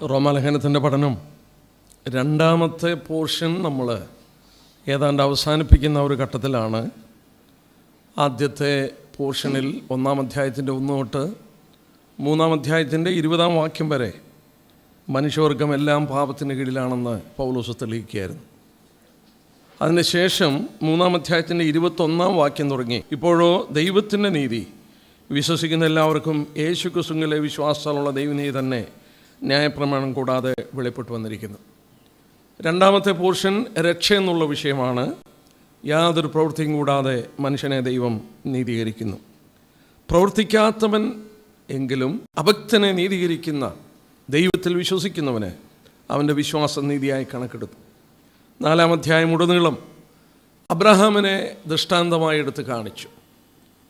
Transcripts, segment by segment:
റോമാലേഖനത്തിൻ്റെ പഠനം രണ്ടാമത്തെ പോർഷൻ നമ്മൾ ഏതാണ്ട് അവസാനിപ്പിക്കുന്ന ഒരു ഘട്ടത്തിലാണ്. ആദ്യത്തെ പോർഷനിൽ 1-ാം അധ്യായത്തിൻ്റെ 1 തൊട്ട് 3-ാം അധ്യായത്തിൻ്റെ 20-ാം വാക്യം വരെ മനുഷ്യവർഗം എല്ലാം പാപത്തിന് കീഴിലാണെന്ന് പൗലോസ് തെളിയിക്കുകയായിരുന്നു. അതിനുശേഷം 3-ാം അധ്യായത്തിൻ്റെ 21-ാം വാക്യം തുടങ്ങി, ഇപ്പോഴോ ദൈവത്തിൻ്റെ നീതി വിശ്വസിക്കുന്ന എല്ലാവർക്കും യേശു ക്രിസ്തുവിലെ വിശ്വാസത്താലുള്ള ദൈവനീതി തന്നെ ന്യായപ്രമാണം കൂടാതെ വെളിപ്പെട്ടു വന്നിരിക്കുന്നു. രണ്ടാമത്തെ പോർഷൻ രക്ഷ എന്നുള്ള വിഷയമാണ്. യാതൊരു പ്രവൃത്തിയും കൂടാതെ മനുഷ്യനെ ദൈവം നീതീകരിക്കുന്നു. പ്രവർത്തിക്കാത്തവൻ എങ്കിലും അഭക്തനെ നീതീകരിക്കുന്ന ദൈവത്തിൽ വിശ്വസിക്കുന്നവന് അവൻ്റെ വിശ്വാസം നീതിയായി കണക്കെടുത്തു. 4-ാം അധ്യായം ഉടനീളം അബ്രഹാമിനെ ദൃഷ്ടാന്തമായി എടുത്ത് കാണിച്ചു.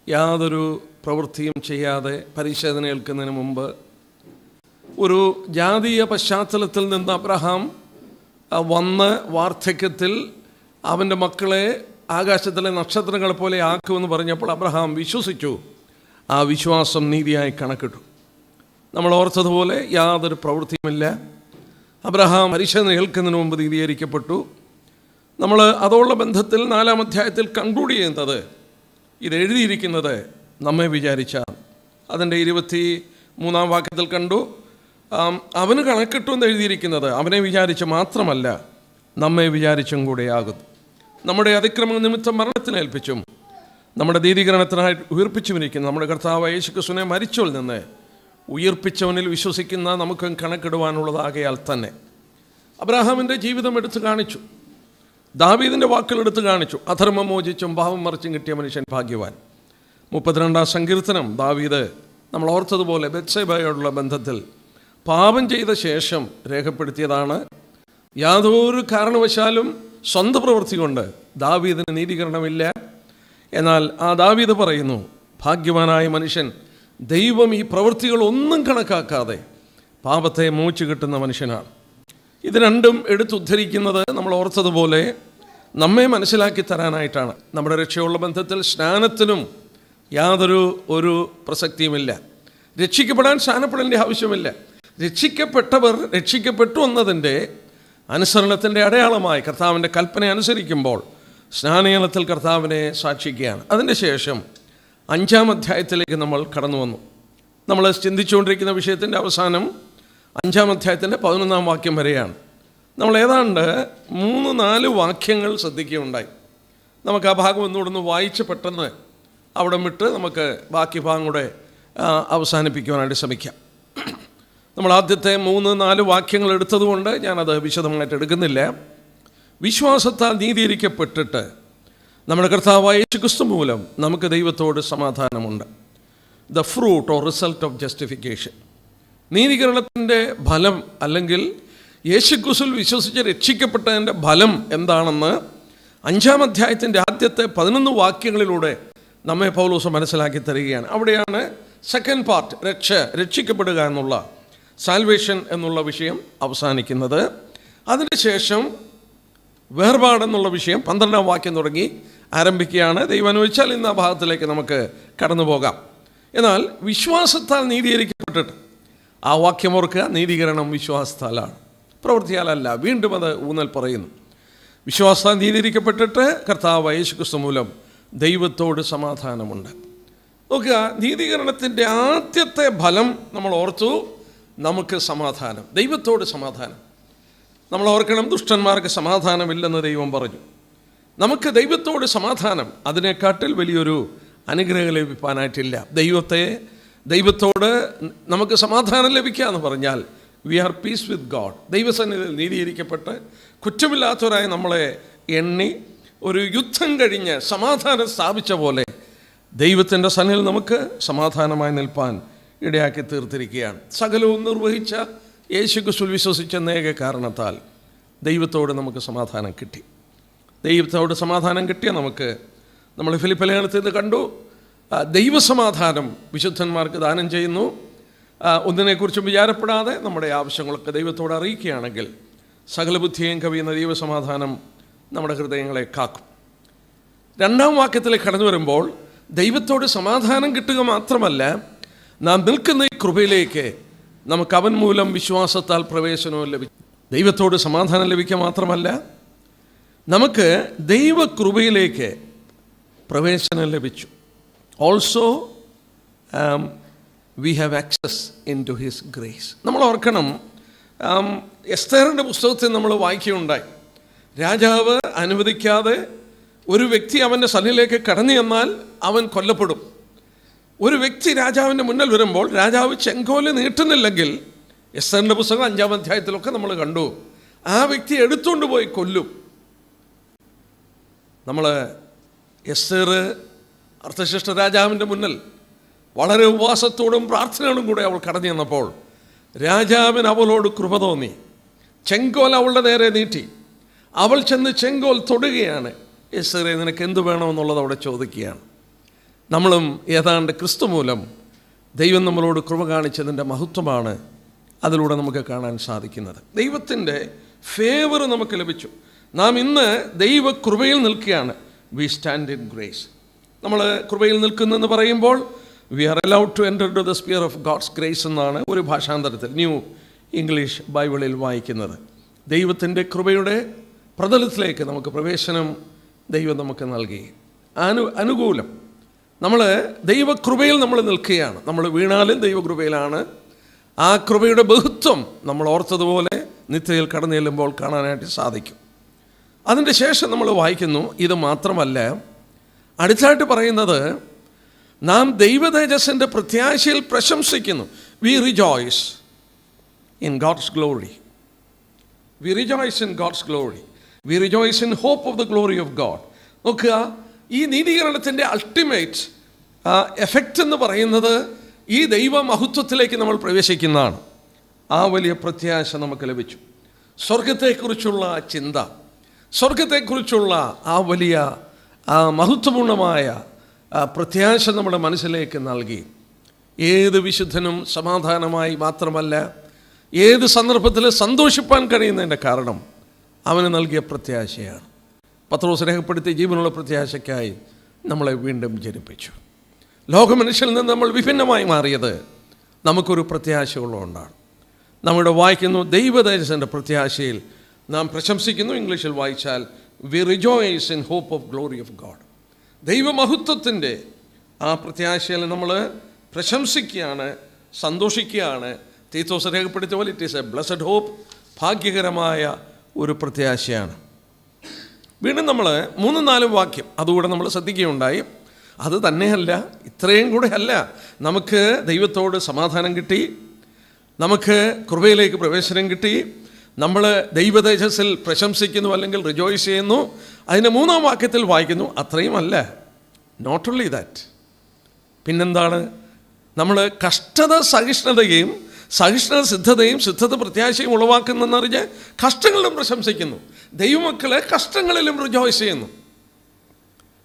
യാതൊരു പ്രവൃത്തിയും ചെയ്യാതെ പരിശോധന ഏൽക്കുന്നതിന് മുമ്പ് ഒരു ജാതീയ പശ്ചാത്തലത്തിൽ നിന്ന് അബ്രഹാം വന്ന് വാർദ്ധക്യത്തിൽ അവൻ്റെ മക്കളെ ആകാശത്തിലെ നക്ഷത്രങ്ങളെ പോലെ ആക്കുമെന്ന് പറഞ്ഞപ്പോൾ അബ്രഹാം വിശ്വസിച്ചു. ആ വിശ്വാസം നീതിയായി കണക്കിട്ടു. നമ്മൾ ഓർത്തതുപോലെ യാതൊരു പ്രവൃത്തിയുമില്ല. അബ്രഹാം പരിശോധന ഏൽക്കുന്നതിന് മുമ്പ് നീതീകരിക്കപ്പെട്ടു. നമ്മൾ അതോടുള്ള ബന്ധത്തിൽ 4-ാം അധ്യായത്തിൽ കൺക്ലൂഡ് ചെയ്യുന്നത്, ഇത് എഴുതിയിരിക്കുന്നത് നമ്മെ വിചാരിച്ചാൽ. അതിൻ്റെ 23-ാം വാക്യത്തിൽ കണ്ടു, അവന് കണക്കിട്ടു എന്ന് എഴുതിയിരിക്കുന്നത് അവനെ വിചാരിച്ച് മാത്രമല്ല, നമ്മെ വിചാരിച്ചും കൂടെയാകുന്നു. നമ്മുടെ അതിക്രമ നിമിത്തം മരണത്തിനേൽപ്പിച്ചും നമ്മുടെ നീതീകരണത്തിനായി ഉയർപ്പിച്ചുമിരിക്കുന്ന നമ്മുടെ കർത്താവ് യേശു ക്രിസ്തുവിനെ മരിച്ചവരിൽ നിന്ന് ഉയർപ്പിച്ചവനിൽ വിശ്വസിക്കുന്ന നമുക്കും കണക്കിടുവാനുള്ളതാകയാൽ തന്നെ അബ്രഹാമിൻ്റെ ജീവിതം എടുത്തു കാണിച്ചു. ദാവീദിൻ്റെ വാക്കുകൾ എടുത്തു കാണിച്ചു. അധർമ്മം മോചിച്ചും പാപം മറിച്ചും കിട്ടിയ മനുഷ്യൻ ഭാഗ്യവാൻ. 32-ാം സങ്കീർത്തനം ദാവീദ് നമ്മൾ ഓർത്തതുപോലെ ബത്ശേബയോടുള്ള ബന്ധത്തിൽ പാപം ചെയ്ത ശേഷം രേഖപ്പെടുത്തിയതാണ്. യാതൊരു കാരണവശാലും സ്വന്തം പ്രവൃത്തി കൊണ്ട് ദാവീദിന് നീതീകരണമില്ല. എന്നാൽ ആ ദാവീദ് പറയുന്നു, ഭാഗ്യവാനായ മനുഷ്യൻ, ദൈവം ഈ പ്രവൃത്തികളൊന്നും കണക്കാക്കാതെ പാപത്തെ മോചിച്ചു കിട്ടുന്ന മനുഷ്യനാണ്. ഇത് രണ്ടും എടുത്തുദ്ധരിക്കുന്നത് നമ്മൾ ഓർത്തതുപോലെ നമ്മെ മനസ്സിലാക്കി തരാനായിട്ടാണ്. നമ്മുടെ രക്ഷയുള്ള ബന്ധത്തിൽ സ്നാനത്തിനും യാതൊരു പ്രസക്തിയുമില്ല. രക്ഷിക്കപ്പെടാൻ സ്നാനപ്പെടേണ്ട ആവശ്യമില്ല. രക്ഷിക്കപ്പെട്ടവർ രക്ഷിക്കപ്പെട്ടു എന്നതിൻ്റെ അനുസരണത്തിൻ്റെ അടയാളമായി കർത്താവിൻ്റെ കൽപ്പന അനുസരിക്കുമ്പോൾ സ്നാനയാനത്തിൽ കർത്താവിനെ സാക്ഷിക്കുകയാണ്. അതിൻ്റെ ശേഷം 5-ാം അധ്യായത്തിലേക്ക് നമ്മൾ കടന്നു വന്നു. നമ്മൾ ചിന്തിച്ചുകൊണ്ടിരിക്കുന്ന വിഷയത്തിൻ്റെ അവസാനം 5-ാം അധ്യായത്തിൻ്റെ 11-ാം വാക്യം വരെയാണ്. നമ്മൾ ഏതാണ്ട് 3-4 വാക്യങ്ങൾ ശ്രദ്ധിക്കുകയുണ്ടായി. നമുക്ക് ആ ഭാഗം ഒന്നുകൂടെ വായിച്ച് പെട്ടെന്ന് അവിടെ വിട്ട് നമുക്ക് ബാക്കി ഭാഗം കൂടെ അവസാനിപ്പിക്കുവാനായിട്ട് ശ്രമിക്കാം. നമ്മൾ ആദ്യത്തെ 3-4 വാക്യങ്ങൾ എടുത്തതുകൊണ്ട് ഞാനത് വിശദമായിട്ട് എടുക്കുന്നില്ല. വിശ്വാസത്താൽ നീതീകരിക്കപ്പെട്ടിട്ട് നമ്മുടെ കർത്താവായ യേശു ക്രിസ്തു മൂലം നമുക്ക് ദൈവത്തോട് സമാധാനമുണ്ട്. The fruit or result of justification. നീതീകരണത്തിൻ്റെ ഫലം അല്ലെങ്കിൽ യേശു ക്രിസ്തുവിൽ വിശ്വസിച്ച് രക്ഷിക്കപ്പെട്ടതിൻ്റെ ഫലം എന്താണെന്ന് 5-ാം അധ്യായത്തിൻ്റെ ആദ്യത്തെ 11 വാക്യങ്ങളിലൂടെ നമ്മെ പൗലോസ് മനസ്സിലാക്കി തരികയാണ്. അവിടെയാണ് സെക്കൻഡ് പാർട്ട്, രക്ഷിക്കപ്പെടുക എന്നുള്ള സാൽവേഷൻ എന്നുള്ള വിഷയം അവസാനിക്കുന്നത്. അതിനുശേഷം വേർപാടെന്നുള്ള വിഷയം 12-ാം വാക്യം തുടങ്ങി ആരംഭിക്കുകയാണ്. ദൈവം അനുവദിച്ചാൽ ഇന്ന് ആ ഭാഗത്തിലേക്ക് നമുക്ക് കടന്നു പോകാം. എന്നാൽ വിശ്വാസത്താൽ നീതീകരിക്കപ്പെട്ടിട്ട്, ആ വാക്യം ഓർക്കുക, നീതീകരണം വിശ്വാസത്താലാണ്, പ്രവൃത്തിയാലല്ല. വീണ്ടും അത് ഊന്നൽ പറയുന്നു. വിശ്വാസത്താൽ നീതീകരിക്കപ്പെട്ടിട്ട് കർത്താവ് യേശു ക്രിസ്തു മൂലം ദൈവത്തോട് സമാധാനമുണ്ട്. നോക്കുക, നീതീകരണത്തിൻ്റെ ആദ്യത്തെ ഫലം നമ്മൾ ഓർത്തു, നമുക്ക് സമാധാനം, ദൈവത്തോട് സമാധാനം. നമ്മൾ ഓർക്കണം, ദുഷ്ടന്മാർക്ക് സമാധാനമില്ലെന്ന് ദൈവം പറഞ്ഞു. നമുക്ക് ദൈവത്തോട് സമാധാനം, അതിനെക്കാട്ടിൽ വലിയൊരു അനുഗ്രഹം ലഭിക്കാനായിട്ടില്ല. ദൈവത്തോട് നമുക്ക് സമാധാനം ലഭിക്കുക എന്ന് പറഞ്ഞാൽ we are peace with God. ദൈവസന്നിധിയിൽ നീതീകരിക്കപ്പെട്ട് കുറ്റമില്ലാത്തവരായി നമ്മളെ എണ്ണി ഒരു യുദ്ധം കഴിഞ്ഞ് സമാധാനം സ്ഥാപിച്ച പോലെ ദൈവത്തിൻ്റെ സന്നിധിയിൽ നമുക്ക് സമാധാനമായി നിൽപ്പാൻ ഇടയാക്കി തീർത്തിരിക്കുകയാണ്. സകലവും നിർവഹിച്ച യേശു ക്രിസ്തുവിൽ വിശ്വസിച്ച ഏക കാരണത്താൽ ദൈവത്തോട് നമുക്ക് സമാധാനം കിട്ടി. ദൈവത്തോട് സമാധാനം കിട്ടിയ നമ്മൾ ഫിലിപ്പി ലേഖനത്തിൽ നിന്ന് കണ്ടു, ദൈവസമാധാനം വിശുദ്ധന്മാർക്ക് ദാനം ചെയ്യുന്നു. ഒന്നിനെക്കുറിച്ചും വിചാരപ്പെടാതെ നമ്മുടെ ആവശ്യങ്ങളൊക്കെ ദൈവത്തോട് അറിയിക്കുകയാണെങ്കിൽ സകല ബുദ്ധിയെയും കവിയുന്ന ദൈവസമാധാനം നമ്മുടെ ഹൃദയങ്ങളെ കാക്കും. 2-ാം വാക്യത്തിലേക്ക് കടന്നു വരുമ്പോൾ ദൈവത്തോട് സമാധാനം കിട്ടുക മാത്രമല്ല, നാം നിൽക്കുന്ന ഈ കൃപയിലേക്ക് നമുക്ക് അവൻ മൂലം വിശ്വാസത്താൽ പ്രവേശനവും ലഭിച്ചു. ദൈവത്തോട് സമാധാനം ലഭിക്കുക മാത്രമല്ല, നമുക്ക് ദൈവകൃപയിലേക്ക് പ്രവേശനം ലഭിച്ചു. Also we have access into his grace. നമ്മൾ ഓർക്കണം, എസ്തേറിൻ്റെ പുസ്തകത്തിൽ നമ്മൾ വായിക്കുകയുണ്ടായി, രാജാവ് അനുവദിക്കാതെ ഒരു വ്യക്തി അവൻ്റെ സന്നിധിയിലേക്ക് കടന്നു ചെന്നാൽ അവൻ കൊല്ലപ്പെടും. ഒരു വ്യക്തി രാജാവിൻ്റെ മുന്നിൽ വരുമ്പോൾ രാജാവ് ചെങ്കോല് നീട്ടുന്നില്ലെങ്കിൽ, എസ്തേറിൻ്റെ പുസ്തകം 5-ാം അധ്യായത്തിലൊക്കെ നമ്മൾ കണ്ടു, ആ വ്യക്തി എടുത്തുകൊണ്ട് പോയി കൊല്ലും. നമ്മൾ എസ്തേർ അർത്ഥശിഷ്ട രാജാവിൻ്റെ മുന്നിൽ വളരെ ഉപവാസത്തോടും പ്രാർത്ഥനയോടും കൂടെ അവൾ കടന്നു ചെന്നപ്പോൾ രാജാവിന് അവളോട് കൃപ തോന്നി. ചെങ്കോൽ അവളുടെ നേരെ നീട്ടി. അവൾ ചെന്ന് ചെങ്കോൽ തൊടുകയാണ്. എസ്തേറേ, നിനക്ക് എന്ത് വേണമെന്നുള്ളത് അവിടെ ചോദിക്കുകയാണ്. നമ്മളും ഏതാണ്ട് ക്രിസ്തു മൂലം ദൈവം നമ്മളോട് കൃപ കാണിച്ചതിൻ്റെ മഹത്വമാണ് അതിലൂടെ നമുക്ക് കാണാൻ സാധിക്കുന്നത്. ദൈവത്തിൻ്റെ ഫേവർ നമുക്ക് ലഭിച്ചു. നാം ഇന്ന് ദൈവകൃപയിൽ നിൽക്കുകയാണ്. We stand in grace. നമ്മൾ കൃപയിൽ നിൽക്കുന്നെന്ന് പറയുമ്പോൾ we are allowed to enter to the sphere of God's grace എന്നാണ് ഒരു ഭാഷാന്തരത്തിൽ ന്യൂ ഇംഗ്ലീഷ് ബൈബിളിൽ വായിക്കുന്നത്. ദൈവത്തിൻ്റെ കൃപയുടെ പ്രതലത്തിലേക്ക് നമുക്ക് പ്രവേശനം ദൈവം നമുക്ക് നൽകി. അനുകൂലം. നമ്മൾ ദൈവകൃപയിൽ നമ്മൾ നിൽക്കുകയാണ്. നമ്മൾ വീണാലും ദൈവകൃപയിലാണ്. ആ കൃപയുടെ ബഹുത്വം നമ്മൾ ഓർത്തതുപോലെ നിത്യതയിൽ കടന്നു ചെല്ലുമ്പോൾ കാണാനായിട്ട് സാധിക്കും. അതിൻ്റെ ശേഷം നമ്മൾ വായിക്കുന്നു, ഇത് മാത്രമല്ല, അടുത്തായിട്ട് പറയുന്നത്, നാം ദൈവതേജസ്സിൻ്റെ പ്രത്യാശയിൽ പ്രശംസിക്കുന്നു. We rejoice in God's glory. We rejoice in God's glory. We rejoice in hope of the glory of God. നോക്കുക, ഈ നീതീകരണത്തിൻ്റെ അൾട്ടിമേറ്റ് എഫക്റ്റ് എന്ന് പറയുന്നത് ഈ ദൈവമഹത്വത്തിലേക്ക് നമ്മൾ പ്രവേശിക്കുന്നതാണ്. ആ വലിയ പ്രത്യാശ നമുക്ക് ലഭിച്ചു. സ്വർഗത്തെക്കുറിച്ചുള്ള ചിന്ത, സ്വർഗത്തെക്കുറിച്ചുള്ള ആ വലിയ മഹത്വപൂർണമായ പ്രത്യാശ നമ്മുടെ മനസ്സിലേക്ക് നൽകി. ഏത് വിശുദ്ധനും സമാധാനമായി മാത്രമല്ല, ഏത് സന്ദർഭത്തിൽ സന്തോഷിപ്പാൻ കഴിയുന്നതിൻ്റെ കാരണം അവന് നൽകിയ പ്രത്യാശയാണ്. പത്രോസ് രേഖപ്പെടുത്തിയ ജീവനുള്ള പ്രത്യാശയ്ക്കായി നമ്മളെ വീണ്ടും ജനിപ്പിച്ചു. ലോകമനുഷ്യരിൽ നിന്ന് നമ്മൾ വിഭിന്നമായി മാറിയത് നമുക്കൊരു പ്രത്യാശ ഉള്ളതുകൊണ്ടാണ്. നമ്മുടെ വായിക്കുന്നു, ദൈവതേജസ്സിൻ്റെ പ്രത്യാശയിൽ നാം പ്രശംസിക്കുന്നു. ഇംഗ്ലീഷിൽ വായിച്ചാൽ we rejoice in hope of glory of God. ദൈവമഹത്വത്തിൻ്റെ ആ പ്രത്യാശയിൽ നമ്മൾ പ്രശംസിക്കുകയാണ്, സന്തോഷിക്കുകയാണ്. തീത്തോസ് രേഖപ്പെടുത്തിയ പോലെ it is a blessed hope. ഭാഗ്യകരമായ ഒരു പ്രത്യാശയാണ്. വീണ്ടും നമ്മൾ 3-4 വാക്യം അതുകൂടെ നമ്മൾ ശ്രദ്ധിക്കുകയുണ്ടായി. അത് തന്നെയല്ല, ഇത്രയും കൂടെ അല്ല, നമുക്ക് ദൈവത്തോട് സമാധാനം കിട്ടി, നമുക്ക് കൃപയിലേക്ക് പ്രവേശനം കിട്ടി, നമ്മൾ ദൈവതേജസ്സിൽ പ്രശംസിക്കുന്നു അല്ലെങ്കിൽ റിജോയ്സ് ചെയ്യുന്നു. അതിൻ്റെ 3-ാം വാക്യത്തിൽ വായിക്കുന്നു, അത്രയും അല്ല, നോട്ട് ഓൺലി ദാറ്റ്. പിന്നെന്താണ്? നമ്മൾ കഷ്ടത സഹിഷ്ണുതയും സഹിഷ്ണുത സിദ്ധതയും സിദ്ധത പ്രത്യാശയും ഉളവാക്കുന്നെന്നറിഞ്ഞ് കഷ്ടങ്ങളിലും പ്രശംസിക്കുന്നു. ദൈവമക്കളെ കഷ്ടങ്ങളിലും റിജോയ്സ് ചെയ്യുന്നു.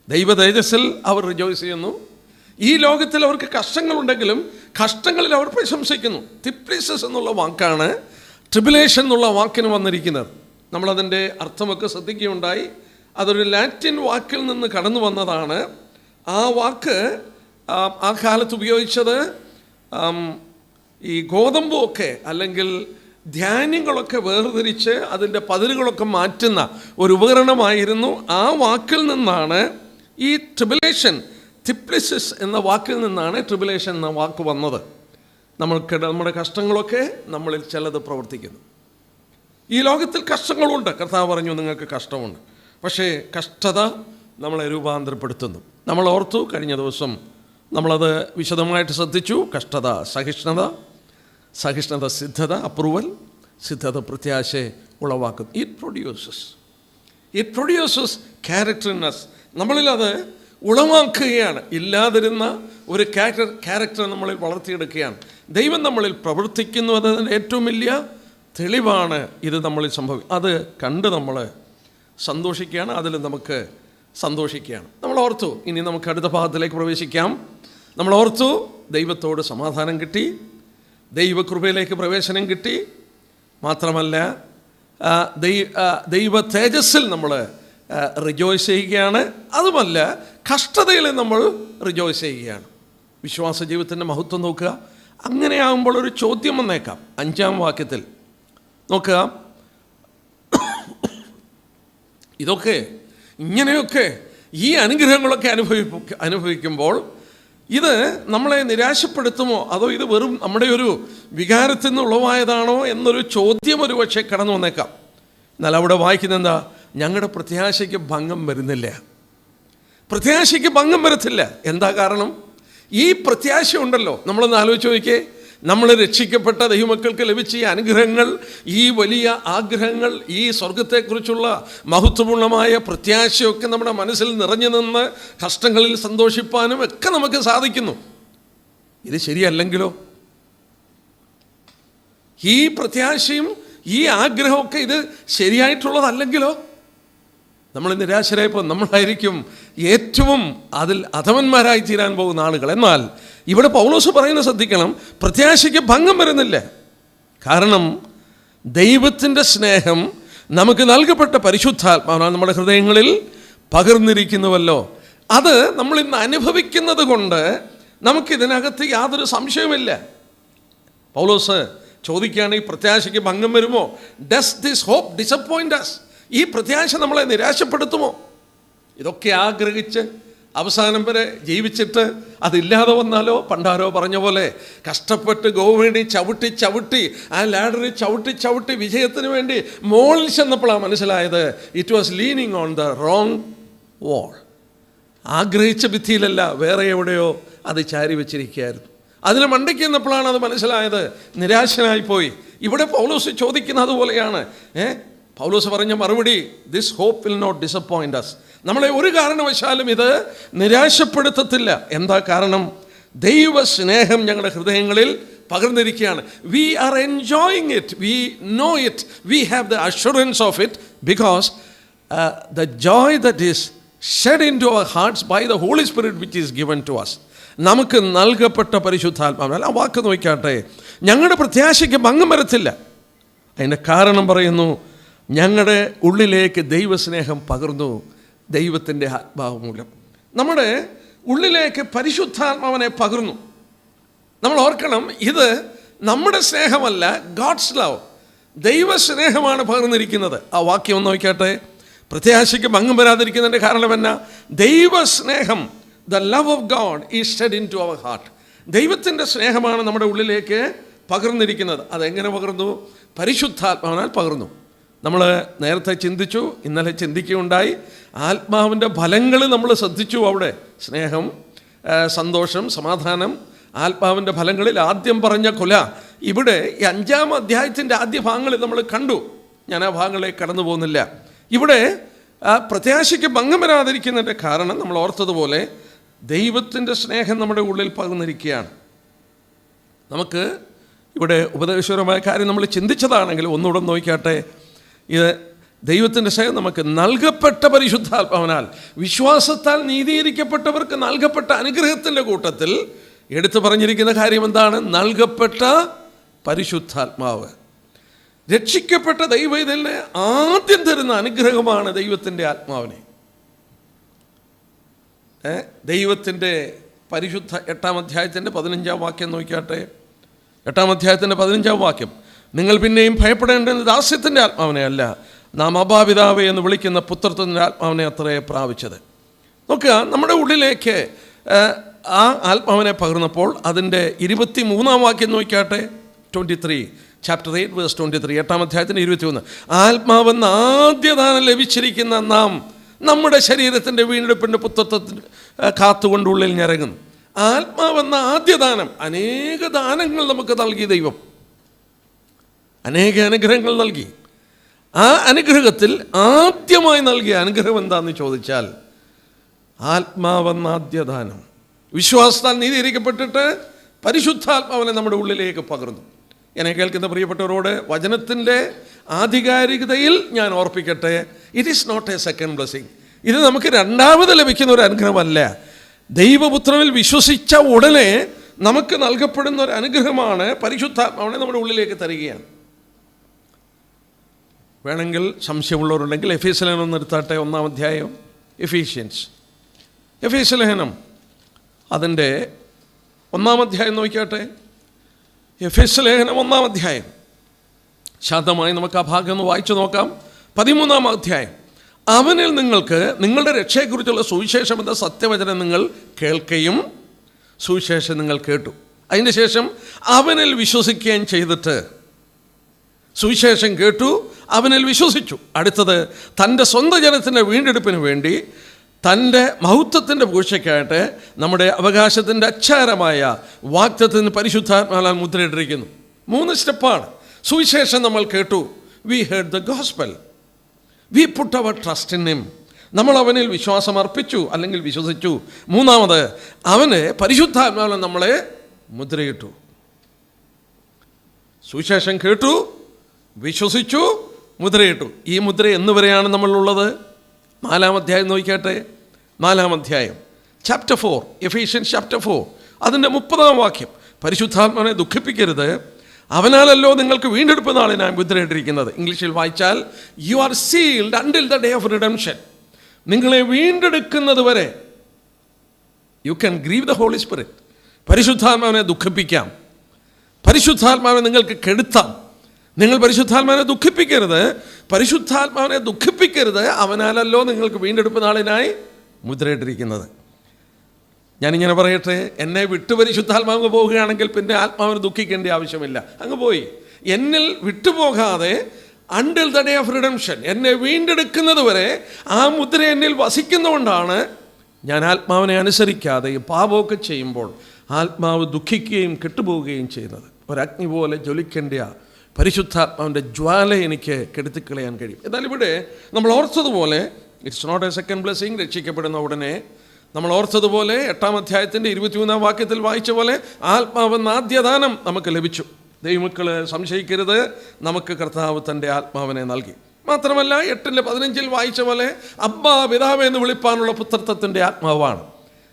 ദൈവ തേജസ്സിൽ അവർ റിജോയ്സ് ചെയ്യുന്നു. ഈ ലോകത്തിൽ അവർക്ക് കഷ്ടങ്ങളുണ്ടെങ്കിലും കഷ്ടങ്ങളിൽ അവർ പ്രശംസിക്കുന്നു. തിപ്ലിസസ് എന്നുള്ള വാക്കാണ് ട്രിബുലേഷൻ എന്നുള്ള വാക്കിന് വന്നിരിക്കുന്നത്. നമ്മളതിൻ്റെ അർത്ഥമൊക്കെ ശ്രദ്ധിക്കുകയുണ്ടായി. അതൊരു ലാറ്റിൻ വാക്കിൽ നിന്ന് കടന്നു വന്നതാണ്. ആ വാക്ക് ആ കാലത്ത് ഉപയോഗിച്ചത് ഈ ഗോതമ്പൊക്കെ അല്ലെങ്കിൽ ധാന്യങ്ങളൊക്കെ വേർതിരിച്ച് അതിൻ്റെ പതിരുകളൊക്കെ മാറ്റുന്ന ഒരു ഉപകരണമായിരുന്നു. ആ വാക്കിൽ നിന്നാണ് ഈ ട്രിബുലേഷൻ, തിപ്ലിസിസ് എന്ന വാക്കിൽ നിന്നാണ് ട്രിബുലേഷൻ എന്ന വാക്ക് വന്നത്. നമ്മുടെ കഷ്ടങ്ങളൊക്കെ നമ്മളിൽ ചിലത് പ്രവർത്തിക്കുന്നു. ഈ ലോകത്തിൽ കഷ്ടങ്ങളുണ്ട്. കർത്താവ് പറഞ്ഞു, നിങ്ങൾക്ക് കഷ്ടമുണ്ട്. പക്ഷേ കഷ്ടത നമ്മളെ രൂപാന്തരപ്പെടുത്തുന്നു. നമ്മൾ ഓർത്തു, കഴിഞ്ഞ ദിവസം നമ്മളത് വിശദമായിട്ട് ശ്രദ്ധിച്ചു. കഷ്ടത സഹിഷ്ണുത, സഹിഷ്ണുത സിദ്ധത, അപ്രൂവൽ, സിദ്ധത പ്രത്യാശയെ ഉളവാക്കും. It produces character in us. നമ്മളിലത് ഉളവാക്കുകയാണ്. ഇല്ലാതിരുന്ന ഒരു ക്യാരക്ടർ നമ്മളിൽ വളർത്തിയെടുക്കുകയാണ്. ദൈവം നമ്മളിൽ പ്രവർത്തിക്കുന്നു. അതിൻ്റെ ഏറ്റവും വലിയ തെളിവാണ് ഇത് നമ്മളിൽ സംഭവിക്കും. അത് കണ്ട് നമ്മൾ സന്തോഷിക്കുകയാണ്, അതിൽ നമുക്ക് സന്തോഷിക്കുകയാണ്. നമ്മൾ ഓർത്തു, ഇനി നമുക്ക് അടുത്ത ഭാഗത്തിലേക്ക് പ്രവേശിക്കാം. നമ്മൾ ഓർത്തു, ദൈവത്തോട് സമാധാനം കിട്ടി, ദൈവകൃപയിലേക്ക് പ്രവേശനം കിട്ടി. മാത്രമല്ല ദൈവ തേജസ്സിൽ നമ്മൾ റിജോയ്സ് ചെയ്യുകയാണ്. അതുമല്ല, കഷ്ടതയിൽ നമ്മൾ റിജോയ്സ് ചെയ്യുകയാണ്. വിശ്വാസ ജീവിതത്തിൻ്റെ മഹത്വം നോക്കുക. അങ്ങനെയാകുമ്പോൾ ഒരു ചോദ്യം വന്നേക്കാം. 5-ാം വാക്യത്തിൽ നോക്കുക, ഇതൊക്കെ ഇങ്ങനെയൊക്കെ ഈ അനുഗ്രഹങ്ങളൊക്കെ അനുഭവിക്കുമ്പോൾ ഇത് നമ്മളെ നിരാശപ്പെടുത്തുമോ, അതോ ഇത് വെറും നമ്മുടെ ഒരു വികാരത്തിൽ നിന്ന് ഉളവായതാണോ എന്നൊരു ചോദ്യം ഒരു പക്ഷേ കടന്നു വന്നേക്കാം. എന്നാൽ അവിടെ വായിക്കുന്നത് എന്താ? ഞങ്ങളുടെ പ്രത്യാശയ്ക്ക് ഭംഗം വരുന്നില്ല. പ്രത്യാശയ്ക്ക് ഭംഗം വരത്തില്ല. എന്താ കാരണം? ഈ പ്രത്യാശ ഉണ്ടല്ലോ. നമ്മളൊന്ന് ആലോചിച്ച് നോക്കിയേ, നമ്മൾ രക്ഷിക്കപ്പെട്ട ദൈവമക്കൾക്ക് ലഭിച്ച ഈ അനുഗ്രഹങ്ങൾ, ഈ വലിയ ആഗ്രഹങ്ങൾ, ഈ സ്വർഗത്തെക്കുറിച്ചുള്ള മഹത്വപൂർണ്ണമായ പ്രത്യാശയൊക്കെ നമ്മുടെ മനസ്സിൽ നിറഞ്ഞു നിന്ന് കഷ്ടങ്ങളിൽ സന്തോഷിപ്പാനും ഒക്കെ നമുക്ക് സാധിക്കുന്നു. ഇത് ശരിയല്ലെങ്കിലോ? ഈ പ്രത്യാശയും ഈ ആഗ്രഹമൊക്കെ ഇത് ശരിയായിട്ടുള്ളതല്ലെങ്കിലോ? നമ്മൾ നിരാശരായപ്പോൾ നമ്മളായിരിക്കും ഏറ്റവും അതിൽ അധമന്മാരായി തീരാൻ പോകുന്ന ആളുകൾ. എന്നാൽ ഇവിടെ പൗലോസ് പറയുന്നത് ശ്രദ്ധിക്കണം, പ്രത്യാശയ്ക്ക് ഭംഗം വരുന്നില്ല. കാരണം ദൈവത്തിൻ്റെ സ്നേഹം നമുക്ക് നൽകപ്പെട്ട പരിശുദ്ധാത്മാവാണ് നമ്മുടെ ഹൃദയങ്ങളിൽ പകർന്നിരിക്കുന്നുവല്ലോ. അത് നമ്മൾ ഇന്ന് അനുഭവിക്കുന്നത് കൊണ്ട് നമുക്കിതിനകത്ത് യാതൊരു സംശയവുമില്ല. പൗലോസ് ചോദിക്കുകയാണ്, ഈ പ്രത്യാശയ്ക്ക് ഭംഗം വരുമോ? Does this hope disappoint us? ഈ പ്രത്യാശ നമ്മളെ നിരാശപ്പെടുത്തുമോ? ഇതൊക്കെ ആഗ്രഹിച്ച് അവസാനം വരെ ജീവിച്ചിട്ട് അതില്ലാതെ വന്നാലോ? പണ്ടാരോ പറഞ്ഞ പോലെ കഷ്ടപ്പെട്ട് ഗോവേണി ചവിട്ടി ചവിട്ടി ആ ലാഡറിൽ ചവിട്ടി ചവിട്ടി വിജയത്തിന് വേണ്ടി മോളിൽ ചെന്നപ്പോഴാണ് മനസ്സിലായത് it was leaning on the wrong wall. ആഗ്രഹിച്ച ഭിത്തിയിലല്ല, വേറെ എവിടെയോ അത് ചാരി വെച്ചിരിക്കുകയായിരുന്നു. അതിന് മണ്ടയ്ക്ക് ചെന്നപ്പോഴാണ് അത് മനസ്സിലായത്. നിരാശനായിപ്പോയി. ഇവിടെ പൗലോസ് ചോദിക്കുന്നത് അതുപോലെയാണ്. പൗലോസ് പറഞ്ഞ മറുപടി, this hope will not disappoint us. നമ്മളെ ഒരു കാരണവശാലും ഇത് നിരാശപ്പെടുത്തത്തില്ല. എന്താ കാരണം? ദൈവ സ്നേഹം ഞങ്ങളുടെ ഹൃദയങ്ങളിൽ പകർന്നിരിക്കുകയാണ്. We are enjoying it, we know it, we have the assurance of it because the joy that is shed into our hearts by the Holy Spirit which is given to us. നമുക്ക് നൽകപ്പെട്ട പരിശുദ്ധാത്മാവിനാൽ. ആ വാക്ക് നോക്കാട്ടെ, ഞങ്ങളുടെ പ്രത്യാശയ്ക്ക് ഭംഗം വരത്തില്ല. അതിൻ്റെ കാരണം പറയുന്നു, ഞങ്ങളുടെ ഉള്ളിലേക്ക് ദൈവസ്നേഹം പകർന്നു ദൈവത്തിൻ്റെ ആത്മാവ് മൂലം. നമ്മുടെ ഉള്ളിലേക്ക് പരിശുദ്ധാത്മാവിനെ പകർന്നു. നമ്മൾ ഓർക്കണം, ഇത് നമ്മുടെ സ്നേഹമല്ല, ഗോഡ്സ് ലവ്, ദൈവസ്നേഹമാണ് പകർന്നിരിക്കുന്നത്. ആ വാക്യം ഒന്ന് നോക്കട്ടെ. പ്രത്യാശയ്ക്ക് ഭംഗം വരാതിരിക്കുന്നതിൻ്റെ കാരണം എന്നാ? ദൈവസ്നേഹം, the love of God is shed into our heart. ദൈവത്തിൻ്റെ സ്നേഹമാണ് നമ്മുടെ ഉള്ളിലേക്ക് പകർന്നിരിക്കുന്നത്. അതെങ്ങനെ പകർന്നു? പരിശുദ്ധാത്മാവിനാൽ പകർന്നു. നമ്മൾ നേരത്തെ ചിന്തിച്ചു, ഇന്നലെ ചിന്തിക്കുകയുണ്ടായി. ആത്മാവിൻ്റെ ഫലങ്ങൾ നമ്മൾ ശ്രദ്ധിച്ചു. അവിടെ സ്നേഹം, സന്തോഷം, സമാധാനം, ആത്മാവിൻ്റെ ഫലങ്ങളിൽ ആദ്യം പറഞ്ഞ കൊല. ഇവിടെ ഈ 5-ാം അധ്യായത്തിൻ്റെ ആദ്യ ഭാഗങ്ങളിൽ നമ്മൾ കണ്ടു. ഞാൻ ആ ഭാഗങ്ങളിലേക്ക് കടന്നു പോകുന്നില്ല. ഇവിടെ പ്രത്യാശയ്ക്ക് ഭംഗം വരാതിരിക്കുന്നതിൻ്റെ കാരണം നമ്മൾ ഓർത്തതുപോലെ ദൈവത്തിൻ്റെ സ്നേഹം നമ്മുടെ ഉള്ളിൽ പകർന്നിരിക്കുകയാണ്. നമുക്ക് ഇവിടെ ഉപദേശപരമായ കാര്യം നമ്മൾ ചിന്തിച്ചതാണെങ്കിൽ ഒന്നുകൂടെ നോക്കിയാട്ടെ. ഇത് ദൈവത്തിൻ്റെ സ്നേഹം നമുക്ക് നൽകപ്പെട്ട പരിശുദ്ധാത്മാവിനാൽ, വിശ്വാസത്താൽ നീതീകരിക്കപ്പെട്ടവർക്ക് നൽകപ്പെട്ട അനുഗ്രഹത്തിൻ്റെ കൂട്ടത്തിൽ എടുത്തു പറഞ്ഞിരിക്കുന്ന കാര്യം എന്താണ്? നൽകപ്പെട്ട പരിശുദ്ധാത്മാവ്. രക്ഷിക്കപ്പെട്ട ദൈവത്തിന് ആദ്യം തരുന്ന അനുഗ്രഹമാണ് ദൈവത്തിൻ്റെ ആത്മാവിനെ. ദൈവത്തിൻ്റെ പരിശുദ്ധ 8-ാം അധ്യായത്തിൻ്റെ 15-ാം വാക്യം നോക്കിയാട്ടെ. 8-ാം അധ്യായത്തിൻ്റെ 15-ാം വാക്യം, നിങ്ങൾ പിന്നെയും ഭയപ്പെടേണ്ടത് ദാസ്യത്തിൻ്റെ ആത്മാവിനെ അല്ല, നാം അബാപിതാവേ എന്ന് വിളിക്കുന്ന പുത്രത്വത്തിൻ്റെ ആത്മാവിനെ അത്രേ പ്രാപിച്ചത്. നോക്കുക, നമ്മുടെ ഉള്ളിലേക്ക് ആ ആത്മാവിനെ പകർന്നപ്പോൾ അതിൻ്റെ 23-ാം വാക്യം നോക്കിയാട്ടെ. 23, ചാപ്റ്റർ 8 വേഴ്സ് 23, 8-ാം അധ്യായത്തിൻ്റെ 23. ആത്മാവെന്ന് ആദ്യദാനം ലഭിച്ചിരിക്കുന്ന നാം നമ്മുടെ ശരീരത്തിൻ്റെ വീണ്ടെടുപ്പിൻ്റെ പുത്രത്വത്തിന് കാത്തുകൊണ്ട് ഉള്ളിൽ ഞരങ്ങുന്നു. ആത്മാവെന്ന ആദ്യദാനം. അനേക ദാനങ്ങൾ നമുക്ക് നൽകി ദൈവം, അനേക അനുഗ്രഹങ്ങൾ നൽകി. ആ അനുഗ്രഹത്തിൽ ആദ്യമായി നൽകിയ അനുഗ്രഹം എന്താണെന്ന് ചോദിച്ചാൽ ആത്മാവെന്ന ആദ്യദാനം. വിശ്വാസത്താൽ നീതീകരിക്കപ്പെട്ടിട്ട് പരിശുദ്ധാത്മാവിനെ നമ്മുടെ ഉള്ളിലേക്ക് പകർന്നു. എന്നെ കേൾക്കുന്ന പ്രിയപ്പെട്ടവരോട് വചനത്തിൻ്റെ ആധികാരികതയിൽ ഞാൻ ഓർപ്പിക്കട്ടെ, it is not a second blessing. ഇത് നമുക്ക് രണ്ടാമത് ലഭിക്കുന്ന ഒരു അനുഗ്രഹമല്ല. ദൈവപുത്രനിൽ വിശ്വസിച്ച ഉടനെ നമുക്ക് നൽകപ്പെടുന്ന ഒരു അനുഗ്രഹമാണ് പരിശുദ്ധാത്മാവിനെ നമ്മുടെ ഉള്ളിലേക്ക് തരികയാണ്. വേണമെങ്കിൽ സംശയമുള്ളവരുണ്ടെങ്കിൽ എഫേസ്യ ലേഖനം നിർത്താട്ടെ. 1-ാം അധ്യായം എഫേസ്യ ലേഖനം അതിൻ്റെ 1-ാം അധ്യായം നോക്കിയാട്ടെ. എഫെസ്യ ലേഖനം 1-ാം അധ്യായം. ശാന്തമായി നമുക്ക് ആ ഭാഗം ഒന്ന് വായിച്ചു നോക്കാം. 13-ാം അധ്യായം. അവനിൽ നിങ്ങൾക്ക് നിങ്ങളുടെ രക്ഷയെക്കുറിച്ചുള്ള സുവിശേഷം എന്ന സത്യവചനം നിങ്ങൾ കേൾക്കുകയും സുവിശേഷം നിങ്ങൾ കേട്ടു. അതിന് ശേഷം അവനിൽ വിശ്വസിക്കുകയും ചെയ്തിട്ട്, സുവിശേഷം കേട്ടു, അവനിൽ വിശ്വസിച്ചു. അടുത്തത് തൻ്റെ സ്വന്തം ജനത്തിൻ്റെ വീണ്ടെടുപ്പിന് വേണ്ടി തൻ്റെ മഹത്വത്തിൻ്റെ പൂഴ്ചയ്ക്കായിട്ട് നമ്മുടെ അവകാശത്തിൻ്റെ അച്ചാരമായ വാഗ്ദത്തത്തിന് പരിശുദ്ധാത്മാവാൽ മുദ്രയിട്ടിരിക്കുന്നു. 3 സ്റ്റെപ്പാണ്. സുവിശേഷം നമ്മൾ കേട്ടു, we heard the gospel, we put our trust in him, നമ്മൾ അവനിൽ വിശ്വാസം അർപ്പിച്ചു അല്ലെങ്കിൽ വിശ്വസിച്ചു. 3-ാമത് അവന് പരിശുദ്ധാത്മാവിൽ നമ്മളെ മുദ്രയിട്ടു. സുവിശേഷം കേട്ടു, വിശ്വസിച്ചു, മുദ്രയിട്ടു. ഈ മുദ്ര എന്നുവരെയാണ് നമ്മളുള്ളത്? 4-ാം അധ്യായം നോക്കിയാട്ടെ. 4-ാം അധ്യായം ചാപ്റ്റർ 4, എഫീഷ്യൻസ് ചാപ്റ്റർ 4, അതിൻ്റെ 30-ാം വാക്യം. പരിശുദ്ധാത്മാവിനെ ദുഃഖിപ്പിക്കരുത്, അവനാലല്ലോ നിങ്ങൾക്ക് വീണ്ടെടുപ്പ് നാളിനായി മുദ്രയിട്ടിരിക്കുന്നത്. ഇംഗ്ലീഷിൽ വായിച്ചാൽ you are sealed until the day of redemption. നിങ്ങളെ വീണ്ടെടുക്കുന്നത് വരെ you can grieve the Holy Spirit. പരിശുദ്ധാത്മാവിനെ ദുഃഖിപ്പിക്കാം, പരിശുദ്ധാത്മാവിനെ നിങ്ങൾക്ക് കെടുത്താം. നിങ്ങൾ പരിശുദ്ധാത്മാവിനെ ദുഃഖിപ്പിക്കരുത്, പരിശുദ്ധാത്മാവിനെ ദുഃഖിപ്പിക്കരുത്, അവനാലല്ലോ നിങ്ങൾക്ക് വീണ്ടെടുപ്പ് നാളിനായി മുദ്രയിട്ടിരിക്കുന്നത്. ഞാനിങ്ങനെ പറയട്ടെ, എന്നെ വിട്ടു പരിശുദ്ധാത്മാവ് പോവുകയാണെങ്കിൽ പിന്നെ ആത്മാവിന് ദുഃഖിക്കേണ്ട ആവശ്യമില്ല, അങ്ങ് പോയി. എന്നിൽ വിട്ടുപോകാതെ until the day of redemption, എന്നെ വീണ്ടെടുക്കുന്നത് വരെ ആ മുദ്ര എന്നിൽ വസിക്കുന്നതുകൊണ്ടാണ് ഞാൻ ആത്മാവിനെ അനുസരിക്കാതെ പാപമൊക്കെ ചെയ്യുമ്പോൾ ആത്മാവ് ദുഃഖിക്കുകയും കെട്ടുപോവുകയും ചെയ്യുന്നത്. ഒരഗ്നി പോലെ ജ്വലിക്കേണ്ട പരിശുദ്ധാത്മാവിൻ്റെ ജ്വാല എനിക്ക് കെടുത്തിക്കളയാൻ കഴിയും. എന്നാൽ ഇവിടെ നമ്മൾ ഓർത്തതുപോലെ it's not a second blessing. രക്ഷിക്കപ്പെടുന്ന ഉടനെ നമ്മൾ ഓർത്തതുപോലെ 8-ാം അധ്യായത്തിൻ്റെ 23-ാം വാക്യത്തിൽ വായിച്ച പോലെ ആത്മാവെന്ന ആദ്യദാനം നമുക്ക് ലഭിച്ചു. ദൈവമക്കൾ സംശയിക്കരുത്, നമുക്ക് കർത്താവ് തൻ്റെ ആത്മാവിനെ നൽകി. മാത്രമല്ല 8-15 വായിച്ച പോലെ അബ്ബാ പിതാവേ എന്ന് വിളിപ്പാനുള്ള പുത്രത്വത്തിൻ്റെ ആത്മാവാണ്.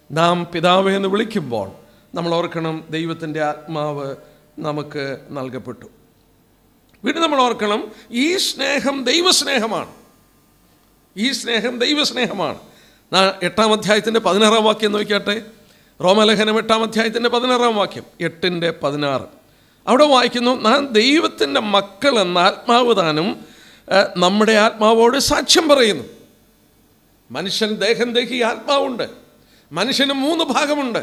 നാം പിതാവേ എന്ന് വിളിക്കുമ്പോൾ നമ്മൾ ഓർക്കണം, ദൈവത്തിൻ്റെ ആത്മാവ് നമുക്ക് നൽകപ്പെട്ടു. വീണ്ടും നമ്മൾ ഓർക്കണം, ഈ സ്നേഹം ദൈവസ്നേഹമാണ്. ഈ സ്നേഹം ദൈവസ്നേഹമാണ്. 8-ാം അധ്യായത്തിൻ്റെ 16-ാം വാക്യം നോക്കിയാട്ടെ. റോമലേഖനം 8-ാം അധ്യായത്തിൻ്റെ 16-ാം വാക്യം, 8-16. അവിടെ വായിക്കുന്നു, നാം ദൈവത്തിൻ്റെ മക്കൾ എന്ന ആത്മാവ് താനും നമ്മുടെ ആത്മാവോട് സാക്ഷ്യം പറയുന്നു. മനുഷ്യൻ ദേഹം, ദേഹി, ആത്മാവുണ്ട്. മനുഷ്യന് 3 ഭാഗമുണ്ട്: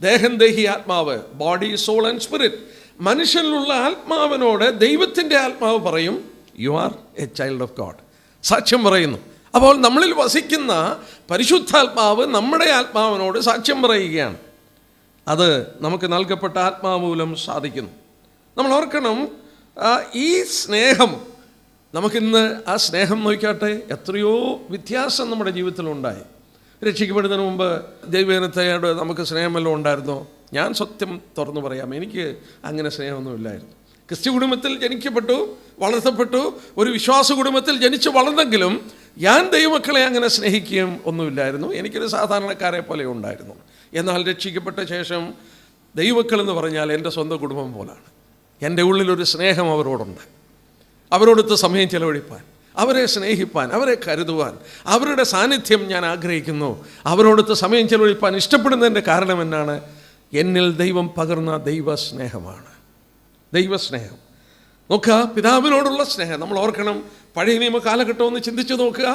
ദേഹം, ദേഹി, ആത്മാവ്, ബോഡി, സോൾ ആൻഡ് സ്പിരിറ്റ്. മനുഷ്യനിലുള്ള ആത്മാവിനോട് ദൈവത്തിൻ്റെ ആത്മാവ് പറയും, you are A child of God, സാക്ഷ്യം പറയുന്നു. അപ്പോൾ നമ്മളിൽ വസിക്കുന്ന പരിശുദ്ധാത്മാവ് നമ്മുടെ ആത്മാവിനോട് സാക്ഷ്യം പറയുകയാണ്. അത് നമുക്ക് നൽകപ്പെട്ട ആത്മാവ് മൂലം സാധിക്കുന്നു. നമ്മൾ ഓർക്കണം, ഈ സ്നേഹം നമുക്കിന്ന്, ആ സ്നേഹം നോക്കിയാട്ടെ, എത്രയോ വ്യത്യാസം നമ്മുടെ ജീവിതത്തിലുണ്ടായി. രക്ഷിക്കപ്പെടുന്നതിന് മുമ്പ് ദൈവജനത്തോട് നമുക്ക് സ്നേഹമെല്ലാം ഉണ്ടായിരുന്നോ? ഞാൻ സത്യം തുറന്നു പറയാം, എനിക്ക് അങ്ങനെ സ്നേഹമൊന്നുമില്ലായിരുന്നു. ക്രിസ്ത്യ കുടുംബത്തിൽ ജനിക്കപ്പെട്ടു, വളർത്തപ്പെട്ടു, ഒരു വിശ്വാസ കുടുംബത്തിൽ ജനിച്ചു വളർന്നെങ്കിലും ഞാൻ ദൈവമക്കളെ അങ്ങനെ സ്നേഹിക്കുകയും ഒന്നുമില്ലായിരുന്നു. എനിക്കൊരു സാധാരണക്കാരെ പോലെ ഉണ്ടായിരുന്നു. എന്നാൽ രക്ഷിക്കപ്പെട്ട ശേഷം ദൈവമക്കളെന്ന് പറഞ്ഞാൽ എൻ്റെ സ്വന്തം കുടുംബം പോലാണ്. എൻ്റെ ഉള്ളിലൊരു സ്നേഹം അവരോടുണ്ട്. അവരോടൊത്ത് സമയം ചെലവഴിപ്പാൻ, അവരെ സ്നേഹിപ്പാൻ, അവരെ കരുതുവാൻ, അവരുടെ സാന്നിധ്യം ഞാൻ ആഗ്രഹിക്കുന്നു. അവരോടൊത്ത് സമയം ചെലവഴിപ്പാൻ ഇഷ്ടപ്പെടുന്നതിൻ്റെ കാരണം എന്നാണ്? എന്നിൽ ദൈവം പകർന്ന ദൈവസ്നേഹമാണ്. ദൈവസ്നേഹം നോക്കുക, പിതാവിനോടുള്ള സ്നേഹം. നമ്മൾ ഓർക്കണം, പഴയ നിയമ കാലഘട്ടം ഒന്ന് ചിന്തിച്ചു നോക്കുക.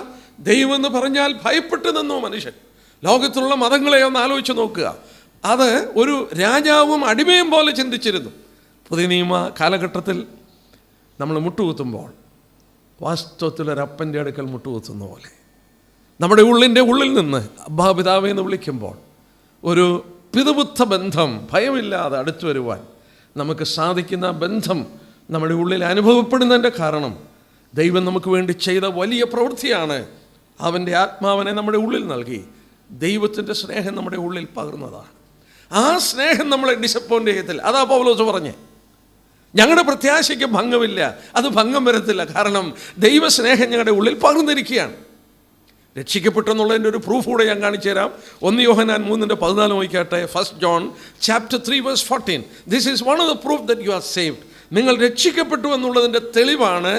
ദൈവം എന്ന് പറഞ്ഞാൽ ഭയപ്പെട്ടു നിന്നു മനുഷ്യൻ. ലോകത്തിലുള്ള മതങ്ങളെ ഒന്ന് ആലോചിച്ച് നോക്കുക. അത് ഒരു രാജാവും അടിമയും പോലെ ചിന്തിച്ചിരുന്നു. പുതിയ നിയമ കാലഘട്ടത്തിൽ നമ്മൾ മുട്ടുകുത്തുമ്പോൾ വാസ്തവത്തിലൊരപ്പൻ്റെ അടുക്കൽ മുട്ടുകുത്തുന്ന പോലെ നമ്മുടെ ഉള്ളിൽ നിന്ന് അബ്ബാ പിതാവേ എന്ന് വിളിക്കുമ്പോൾ ഒരു പിതൃപുത്ര ബന്ധം ഭയമില്ലാതെ അടുത്തു വരുവാൻ നമുക്ക് സാധിക്കുന്ന ബന്ധം നമ്മുടെ ഉള്ളിൽ അനുഭവപ്പെടുന്നതിൻ്റെ കാരണം ദൈവം നമുക്ക് വേണ്ടി ചെയ്ത വലിയ പ്രവൃത്തിയാണ്. അവൻ്റെ ആത്മാവിനെ നമ്മുടെ ഉള്ളിൽ നൽകി ദൈവത്തിൻ്റെ സ്നേഹം നമ്മുടെ ഉള്ളിൽ പകർന്നതാണ്. ആ സ്നേഹം നമ്മളെ ഡിസപ്പോയിൻ്റ് ചെയ്യത്തില്ല. അതാ പൗലോസ് പറഞ്ഞേ, ഞങ്ങളുടെ പ്രത്യാശയ്ക്ക് ഭംഗമില്ല, അത് ഭംഗം വരത്തില്ല. കാരണം ദൈവസ്നേഹം ഞങ്ങളുടെ ഉള്ളിൽ പകർന്നിരിക്കുകയാണ്. രക്ഷിക്കപ്പെട്ടെന്നുള്ളതിൻ്റെ ഒരു പ്രൂഫ് കൂടെ ഞാൻ കാണിച്ചു തരാം. 1 യോഹന്നാൻ 3:14 നോക്കിയാട്ടെ. 1 John chapter 3 verse 14. This is one of the proof that you are saved. നിങ്ങൾ രക്ഷിക്കപ്പെട്ടു എന്നുള്ളതിൻ്റെ തെളിവാണ്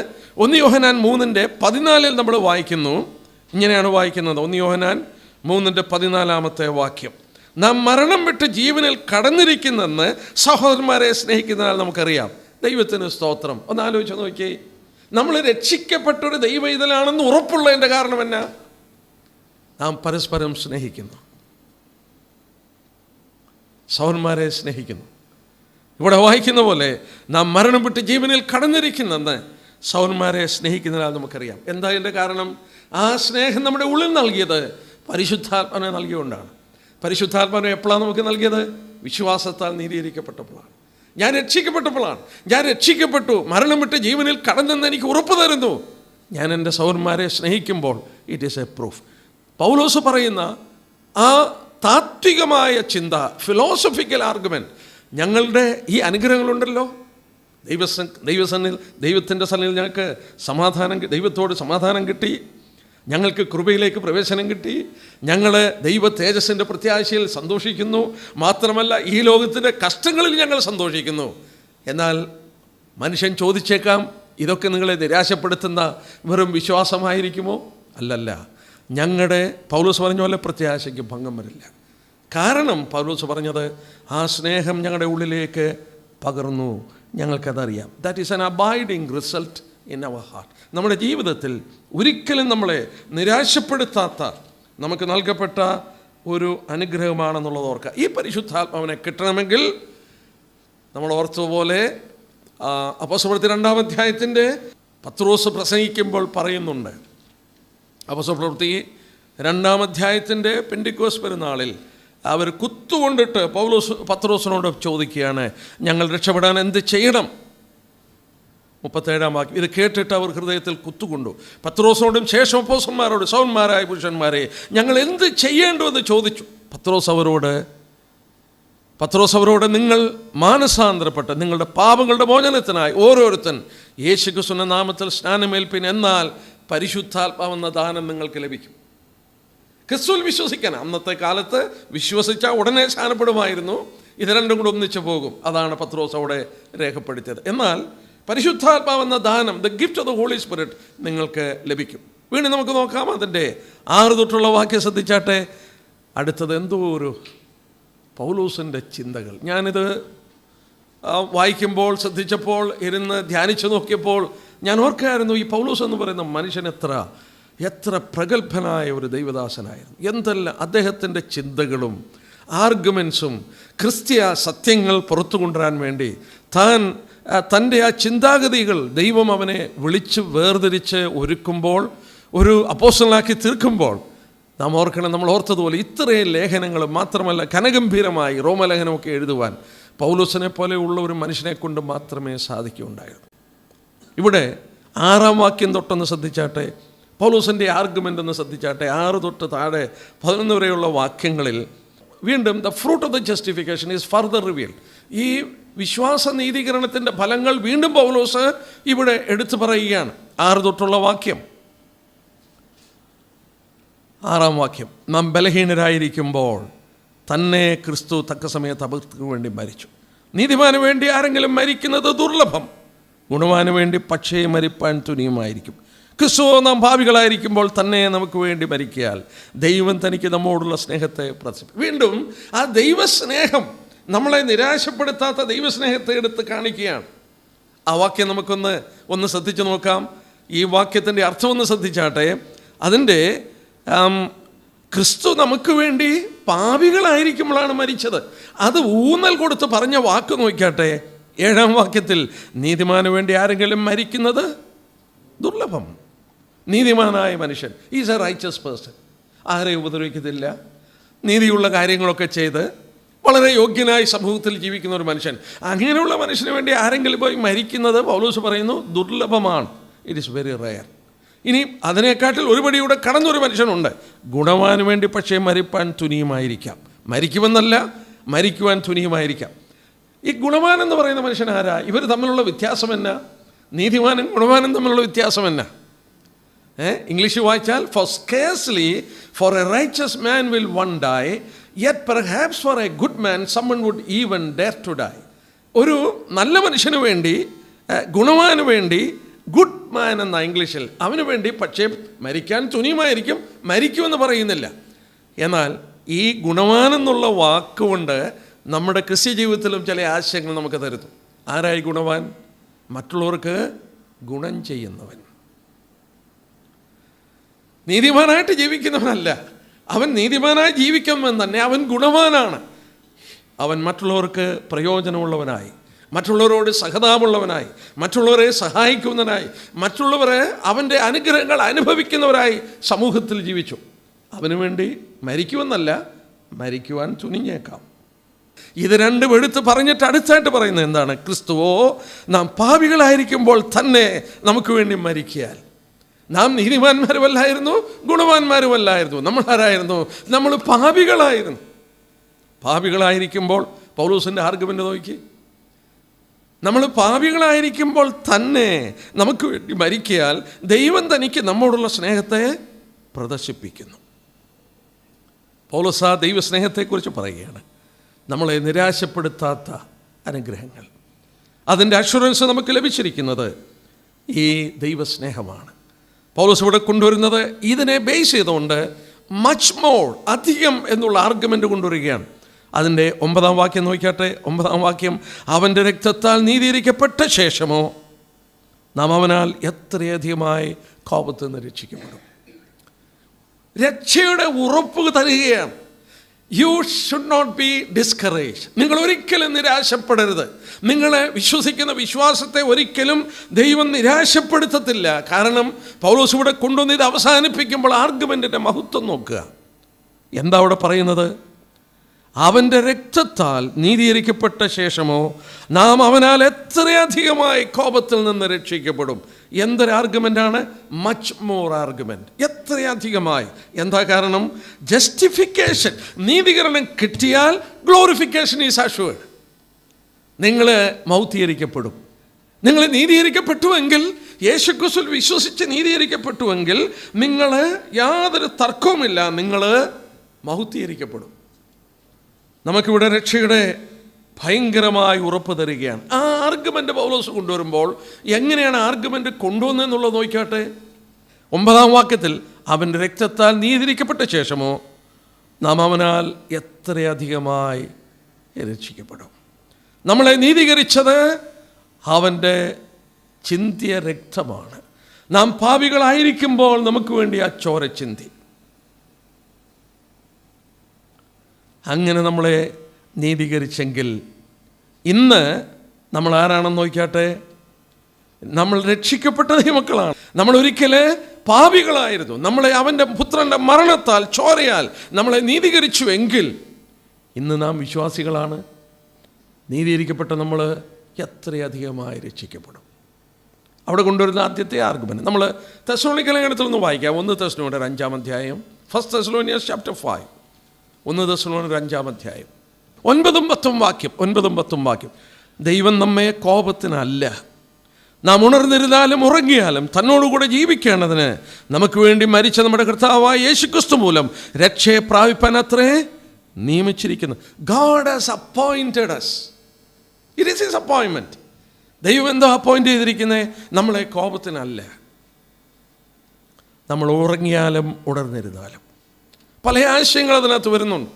1 യോഹന്നാൻ 3:14 നമ്മൾ വായിക്കുന്നു. ഇങ്ങനെയാണ് വായിക്കുന്നത്. 1 യോഹന്നാൻ 3:14 വാക്യം. നാം മരണം വിട്ട് ജീവനിൽ കടന്നിരിക്കുന്നെന്ന് സഹോദരന്മാരെ സ്നേഹിക്കുന്നതിനാൽ നമുക്കറിയാം. ദൈവത്തിന് സ്തോത്രം. ഒന്ന് ആലോചിച്ച് നോക്കിയേ, നമ്മൾ രക്ഷിക്കപ്പെട്ടൊരു ദൈവ ഇതിലാണെന്ന് ഉറപ്പുള്ളതിൻ്റെ കാരണം എന്നാ? നാം പരസ്പരം സ്നേഹിക്കുന്നു, സഹോദരന്മാരെ സ്നേഹിക്കുന്നു. ഇവിടെ വായിക്കുന്ന പോലെ നാം മരണം വിട്ട് ജീവനിൽ കടന്നിരിക്കുന്നെന്ന് സഹോദരന്മാരെ സ്നേഹിക്കുന്നതിനാൽ നമുക്കറിയാം. എന്താ ഇതിൻ്റെ കാരണം? ആ സ്നേഹം നമ്മുടെ ഉള്ളിൽ നൽകിയത് പരിശുദ്ധാത്മാവിനെ നൽകിയുകൊണ്ടാണ്. പരിശുദ്ധാത്മാവിനെ എപ്പോഴാണ് നമുക്ക് നൽകിയത്? വിശ്വാസത്താൽ നീതീകരിക്കപ്പെട്ടപ്പോഴാണ്. ഞാൻ രക്ഷിക്കപ്പെട്ടപ്പോഴാണ്. ഞാൻ രക്ഷിക്കപ്പെട്ടു, മരണം വിട്ട് ജീവനിൽ കടന്നെന്ന് എനിക്ക് ഉറപ്പ് തരുന്നു. ഞാൻ എൻ്റെ സഹോദരന്മാരെ സ്നേഹിക്കുമ്പോൾ ഇറ്റ് ഈസ് എ പ്രൂഫ്. പൗലോസ് പറയുന്ന ആ താത്വികമായ ചിന്ത, ഫിലോസഫിക്കൽ ആർഗ്യുമെൻറ്റ്, ഞങ്ങളുടെ ഈ അനുഗ്രഹങ്ങളുണ്ടല്ലോ, ദൈവത്തിൻ്റെ സന്നിധിയിൽ ഞങ്ങൾക്ക് ദൈവത്തോട് സമാധാനം കിട്ടി, ഞങ്ങൾക്ക് കൃപയിലേക്ക് പ്രവേശനം കിട്ടി, ഞങ്ങൾ ദൈവ തേജസ്സിൻ്റെ പ്രത്യാശയിൽ സന്തോഷിക്കുന്നു. മാത്രമല്ല ഈ ലോകത്തിൻ്റെ കഷ്ടങ്ങളിൽ ഞങ്ങൾ സന്തോഷിക്കുന്നു. എന്നാൽ മനുഷ്യൻ ചോദിച്ചേക്കാം, ഇതൊക്കെ നിങ്ങളെ നിരാശപ്പെടുത്തുന്ന വെറും വിശ്വാസമായിരിക്കുമോ? അല്ലല്ല. ഞങ്ങളുടെ പൗലോസ് പറഞ്ഞ പോലെ പ്രത്യാശയ്ക്ക് ഭംഗം വരില്ല. കാരണം പൗലോസ് പറഞ്ഞത് ആ സ്നേഹം ഞങ്ങളുടെ ഉള്ളിലേക്ക് പകർന്നു, ഞങ്ങൾക്കതറിയാം. That is an abiding result in our heart. നമ്മുടെ ജീവിതത്തിൽ ഒരിക്കലും നമ്മളെ നിരാശപ്പെടുത്താത്ത നമുക്ക് നൽകപ്പെട്ട ഒരു അനുഗ്രഹമാണെന്നുള്ളത് ഓർക്കുക. ഈ പരിശുദ്ധാത്മാവിനെ കിട്ടണമെങ്കിൽ നമ്മൾ ഓർത്തതുപോലെ അപ്പോസ്തലപ്രവൃത്തി 2-ാം അധ്യായത്തിൻ്റെ പത്രോസ് പ്രസംഗിക്കുമ്പോൾ പറയുന്നുണ്ട്. അപ്പോസ്തലപ്രവൃത്തി 2-ാം അധ്യായത്തിൻ്റെ പെന്തിക്കോസ്ത് പെരുന്നാളിൽ അവർ കുത്തുകൊണ്ടിട്ട് പത്രോസിനോട് ചോദിക്കുകയാണ്, ഞങ്ങൾ രക്ഷപ്പെടാൻ എന്ത് ചെയ്യണം? 37-ാം വാക്യം. ഇത് കേട്ടിട്ട് അവർ ഹൃദയത്തിൽ കുത്തുകൊണ്ടു. പത്രോസിനോടും ശേഷം അപ്പോസ്തലന്മാരോട്, സൗന്മാരായ പുരുഷന്മാരെ, ഞങ്ങൾ എന്ത് ചെയ്യേണ്ടുവെന്ന് ചോദിച്ചു. പത്രോസ് അവരോട് നിങ്ങൾ മാനസാന്തരപ്പെട്ട് നിങ്ങളുടെ പാപങ്ങളുടെ മോചനത്തിനായി ഓരോരുത്തൻ യേശുക്രിസ്തുവിന്റെ നാമത്തിൽ സ്നാനമേൽപ്പിൻ, എന്നാൽ പരിശുദ്ധാത്മാവെന്ന ദാനം നിങ്ങൾക്ക് ലഭിക്കും. ക്രിസ്തുവിൽ വിശ്വസിക്കാൻ അന്നത്തെ കാലത്ത് വിശ്വസിച്ചാൽ ഉടനെ സ്നാനപ്പെടുമായിരുന്നു. ഇത് രണ്ടും കൂടെ ഒന്നിച്ചു പോകും. അതാണ് പത്രോസ് അവിടെ രേഖപ്പെടുത്തിയത്. എന്നാൽ പരിശുദ്ധാത്മാവെന്ന ദാനം, the gift of the Holy Spirit നിങ്ങൾക്ക് ലഭിക്കും. വീണ്ടും നമുക്ക് നോക്കാം അതിൻ്റെ 6 തൊട്ടുള്ള വാക്യം ശ്രദ്ധിച്ചാട്ടെ. അടുത്തത് എന്തോ ഒരു പൗലോസിൻ്റെ ചിന്തകൾ. ഞാനിത് വായിക്കുമ്പോൾ ശ്രദ്ധിച്ചപ്പോൾ ഇരുന്ന് ധ്യാനിച്ചു നോക്കിയപ്പോൾ ഞാൻ ഓർക്കായിരുന്നു, ഈ പൗലോസ് എന്ന് പറയുന്ന മനുഷ്യൻ എത്ര പ്രഗത്ഭനായ ഒരു ദൈവദാസനായിരുന്നു. എന്തെല്ലാം അദ്ദേഹത്തിൻ്റെ ചിന്തകളും ആർഗ്യുമെൻസും ക്രിസ്തീയ സത്യങ്ങൾ പുറത്തു കൊണ്ടുവരാൻ വേണ്ടി തൻ്റെ ആ ചിന്താഗതികൾ ദൈവം അവനെ വിളിച്ച് വേർതിരിച്ച് ഒരുക്കുമ്പോൾ, ഒരു അപ്പോസ്തലനാക്കി തീർക്കുമ്പോൾ നാം ഓർക്കണം, നമ്മൾ ഓർത്തതുപോലെ ഇത്രയും ലേഖനങ്ങൾ മാത്രമല്ല ഘനഗംഭീരമായി റോമലേഖനമൊക്കെ എഴുതുവാൻ പൗലോസിനെ പോലെയുള്ള ഒരു മനുഷ്യനെ കൊണ്ട് മാത്രമേ സാധിക്കുകയുണ്ടായിരുന്നു. ഇവിടെ 6-ാം വാക്യം തൊട്ടൊന്ന് ശ്രദ്ധിച്ചാട്ടെ, പൗലോസിൻ്റെ ആർഗ്യുമെൻ്റ് ഒന്ന് ശ്രദ്ധിച്ചാട്ടെ. 6 തൊട്ട് താഴെ 11 വരെയുള്ള വാക്യങ്ങളിൽ വീണ്ടും the fruit of the justification is further revealed. ഈ വിശ്വാസ നീതീകരണത്തിൻ്റെ ഫലങ്ങൾ വീണ്ടും പൗലോസ് ഇവിടെ എടുത്തു പറയുകയാണ്. 6 തൊട്ടുള്ള വാക്യം, 6-ാം വാക്യം. നാം ബലഹീനരായിരിക്കുമ്പോൾ തന്നെ ക്രിസ്തു തക്ക സമയത്ത് അവർക്ക് വേണ്ടി മരിച്ചു. നീതിമാന് വേണ്ടി ആരെങ്കിലും മരിക്കുന്നത് ദുർലഭം, ഗുണവാന് വേണ്ടി പക്ഷേ മരിപ്പാൻ തുനിയുമായിരിക്കും. ക്രിസ്തു നാം ഭാവികളായിരിക്കുമ്പോൾ തന്നെ നമുക്ക് വേണ്ടി മരിക്കയാൽ ദൈവം തനിക്ക് നമ്മോടുള്ള സ്നേഹത്തെ പ്രദർശിപ്പിക്കും. വീണ്ടും ആ ദൈവസ്നേഹം, നമ്മളെ നിരാശപ്പെടുത്താത്ത ദൈവസ്നേഹത്തെ എടുത്ത് കാണിക്കുകയാണ്. ആ വാക്യം നമുക്കൊന്ന് ശ്രദ്ധിച്ചു നോക്കാം. ഈ വാക്യത്തിൻ്റെ അർത്ഥമൊന്ന് ശ്രദ്ധിച്ചാട്ടെ. അതിൻ്റെ ക്രിസ്തു നമുക്ക് വേണ്ടി പാപികളായിരിക്കുമ്പോഴാണ് മരിച്ചത്. അത് ഊന്നൽ കൊടുത്ത് പറഞ്ഞ വാക്ക് നോക്കിയാട്ടെ. 7-ാം വാക്യത്തിൽ നീതിമാന് വേണ്ടി ആരെങ്കിലും മരിക്കുന്നത് ദുർലഭം. നീതിമാനായ മനുഷ്യൻ ഈസ് എ റൈച്ചസ് പേഴ്സൺ, ആരെ ഉപദ്രവിക്കത്തില്ല, നീതിയുള്ള കാര്യങ്ങളൊക്കെ ചെയ്ത് വളരെ യോഗ്യനായി സമൂഹത്തിൽ ജീവിക്കുന്ന ഒരു മനുഷ്യൻ. അങ്ങനെയുള്ള മനുഷ്യന് വേണ്ടി ആരെങ്കിലും പോയി മരിക്കുന്നത് പൗലോസ് പറയുന്നു ദുർലഭമാണ്. It is very rare. ഇനി അതിനെക്കാട്ടിൽ ഒരുപടിയൂടെ കടന്നൊരു മനുഷ്യനുണ്ട്, ഗുണവാന് വേണ്ടി പക്ഷേ മരിപ്പാൻ തുനിയുമായിരിക്കാം. മരിക്കുമെന്നല്ല, മരിക്കുവാൻ തുനിയുമായിരിക്കാം. ഈ ഗുണവാൻ എന്ന് പറയുന്ന മനുഷ്യൻ ആരാ? ഇവർ തമ്മിലുള്ള വ്യത്യാസം എന്നാ? നീതിമാനും ഗുണവാനും തമ്മിലുള്ള വ്യത്യാസം എന്നാ? ഇംഗ്ലീഷ് വായിച്ചാൽ for scarcely for a righteous man will one die, yet perhaps for a good man someone would even dare to die. ഒരു നല്ല മനുഷ്യന് വേണ്ടി, ഗുണവാന് വേണ്ടി, ഗുഡ് മാൻ എന്ന ഇംഗ്ലീഷിൽ, അവന് വേണ്ടി പക്ഷേ മരിക്കാൻ തുനിയുമായിരിക്കും. മരിക്കുമെന്ന് പറയുന്നില്ല. എന്നാൽ ഈ ഗുണവാനെന്നുള്ള വാക്കുകൊണ്ട് നമ്മുടെ ക്രിസ്ത്യ ജീവിതത്തിലും ചില ആശയങ്ങൾ നമുക്ക് തരുന്നു. ആരായി ഗുണവാൻ? മറ്റുള്ളവർക്ക് ഗുണം ചെയ്യുന്നവൻ. നീതിമാനായിട്ട് ജീവിക്കുന്നവനല്ല, അവൻ നീതിമാനായി ജീവിക്കുന്നവൻ തന്നെ. അവൻ ഗുണവാനാണ്. അവൻ മറ്റുള്ളവർക്ക് പ്രയോജനമുള്ളവനായി, മറ്റുള്ളവരോട് സഹതാപമുള്ളവനായി, മറ്റുള്ളവരെ സഹായിക്കുന്നവനായി, മറ്റുള്ളവരെ അവൻ്റെ അനുഗ്രഹങ്ങൾ അനുഭവിക്കുന്നവരായി സമൂഹത്തിൽ ജീവിച്ചു. അവന് വേണ്ടി മരിക്കുമെന്നല്ല, മരിക്കുവാൻ തുനിഞ്ഞേക്കാം. ഇത് രണ്ടും എടുത്ത് പറഞ്ഞിട്ട് അടുത്തായിട്ട് പറയുന്നത് എന്താണ്? ക്രിസ്തുവോ നാം പാപികളായിരിക്കുമ്പോൾ തന്നെ നമുക്ക് വേണ്ടി മരിക്കാൻ. നാം നീതിമാന്മാരുമല്ലായിരുന്നു, ഗുണവാന്മാരുമല്ലായിരുന്നു. നമ്മൾ ആരായിരുന്നു? നമ്മൾ പാപികളായിരുന്നു. പാപികളായിരിക്കുമ്പോൾ പൗലോസിൻ്റെ ആർഗ്യുമെൻ്റ് നോക്കി. നമ്മൾ പാപികളായിരിക്കുമ്പോൾ തന്നെ നമുക്ക് വേണ്ടി മരിക്കാൻ ദൈവം തനിക്ക് നമ്മോടുള്ള സ്നേഹത്തെ പ്രദർശിപ്പിക്കുന്നു. പൗലോസ് ആ ദൈവസ്നേഹത്തെക്കുറിച്ച് പറയുകയാണ്. നമ്മളെ നിരാശപ്പെടുത്താത്ത അനുഗ്രഹങ്ങൾ, അതിൻ്റെ അഷുറൻസ് നമുക്ക് ലഭിച്ചിരിക്കുന്നത് ഈ ദൈവസ്നേഹമാണ്. പൗലോസ് ഇവിടെ കൊണ്ടുവരുന്നത് ഇതിനെ ബേസ് ചെയ്തുകൊണ്ട് മച്ച് മോർ, അധികം എന്നുള്ള ആർഗ്യുമെൻ്റ് കൊണ്ടുവരികയാണ്. അതിൻ്റെ 9-ാം വാക്യം നോക്കിയാട്ടെ. 9-ാം വാക്യം, അവൻ്റെ രക്തത്താൽ നീതീകരിക്കപ്പെട്ട ശേഷമോ നാം അവനാൽ എത്രയധികമായി കോപത്തിൽ നിന്ന് രക്ഷിക്കപ്പെടും. രക്ഷയുടെ ഉറപ്പ് തരികയാണ്. You should not be discourage. നിങ്ങൾ ഒരിക്കലും നിരാശപ്പെടരുത്. നിങ്ങളെ വിശ്വസിക്കുന്ന വിശ്വാസത്തെ ഒരിക്കലും ദൈവം നിരാശപ്പെടുത്തത്തില്ല. കാരണം പൗലോസ് ഇവിടെ കൊണ്ടുവന്ന് ഇത് അവസാനിപ്പിക്കുമ്പോൾ ആർഗ്യുമെൻറ്റിൻ്റെ മഹത്വം നോക്കുക. എന്താ അവിടെ പറയുന്നത്? അവൻ്റെ രക്തത്താൽ നീതീകരിക്കപ്പെട്ട ശേഷമോ നാം അവനാൽ എത്രയധികമായി കോപത്തിൽ നിന്ന് രക്ഷിക്കപ്പെടും. എന്തൊരു ആർഗ്യുമെൻ്റാണ്? Much more argument. എത്രയധികമായി. എന്താ കാരണം? ജസ്റ്റിഫിക്കേഷൻ, നീതീകരണം കിട്ടിയാൽ ഗ്ലോറിഫിക്കേഷൻ ഈസ് അഷ്വേർഡ്. നിങ്ങൾ മൗത്തീകരിക്കപ്പെടും. നിങ്ങൾ നീതീകരിക്കപ്പെട്ടുവെങ്കിൽ, യേശുക്രിസ്തുവിൽ വിശ്വസിച്ച് നീതീകരിക്കപ്പെട്ടുവെങ്കിൽ നിങ്ങൾ യാതൊരു തർക്കവുമില്ല, നിങ്ങൾ മൗത്തീകരിക്കപ്പെടും. നമുക്കിവിടെ രക്ഷയുടെ ഭയങ്കരമായ ഉറപ്പ് തരികയാണ്. ആ ആർഗ്യുമെൻ്റ് പൗലോസ് കൊണ്ടുവരുമ്പോൾ എങ്ങനെയാണ് ആർഗ്യുമെൻ്റ് കൊണ്ടുവന്നതെന്നുള്ളത് നോക്കിയാട്ടെ. 9-ാം വാക്യത്തിൽ, അവൻ്റെ രക്തത്താൽ നീതീകരിക്കപ്പെട്ട ശേഷമോ നാം അവനാൽ എത്രയധികമായി രക്ഷിക്കപ്പെടും. നമ്മളെ നീതീകരിച്ചത് അവൻ്റെ ചിന്തിയ രക്തമാണ്. നാം പാപികളായിരിക്കുമ്പോൾ നമുക്ക് വേണ്ടി ആ ചോര ചിന്തി. അങ്ങനെ നമ്മളെ നീതീകരിച്ചെങ്കിൽ ഇന്ന് നമ്മൾ ആരാണെന്ന് നോക്കിയാട്ടെ. നമ്മൾ രക്ഷിക്കപ്പെട്ട ദൈവമക്കളാണ്. നമ്മൾ ഒരിക്കൽ പാപികളായിരുന്നു. നമ്മളെ അവൻ്റെ പുത്രൻ്റെ മരണത്താൽ, ചോരയാൽ നമ്മളെ നീതീകരിച്ചു എങ്കിൽ ഇന്ന് നാം വിശ്വാസികളാണ്. നീതീകരിക്കപ്പെട്ട നമ്മൾ എത്രയധികമായി രക്ഷിക്കപ്പെടും. അവിടെ കൊണ്ടുവരുന്ന ആദ്യത്തെ ആർഗ്യുമെൻ്റ് നമ്മൾ തെസ്സലോനിക്ക ലേഖനത്തിലൊന്ന് വായിക്കാം. 1 തെസ്സലോനിക്കർ 5-ാം അധ്യായം, 1 Thessalonians chapter 5. 1 തെസ്സലോനിക്കർ 5-ാം അധ്യായം 9-10 വാക്യം. 9-10 വാക്യം. ദൈവം നമ്മെ കോപത്തിനല്ല, നാം ഉണർന്നിരുന്നാലും ഉറങ്ങിയാലും തന്നോടുകൂടെ ജീവിക്കേണ്ടതിന് നമുക്ക് വേണ്ടി മരിച്ച നമ്മുടെ കർത്താവായ യേശുക്രിസ്തു മൂലം രക്ഷയെ പ്രാപിപ്പാൻ അത്രേ നിയമിച്ചിരിക്കുന്നു. God has appointed us. It is his appointment. ദൈവം എന്തോ അപ്പോയിൻ്റ് ചെയ്തിരിക്കുന്നത്? നമ്മളെ കോപത്തിനല്ല. നമ്മൾ ഉറങ്ങിയാലും ഉണർന്നിരുന്നാലും. പല ആശയങ്ങൾ അതിനകത്ത് വരുന്നുണ്ട്.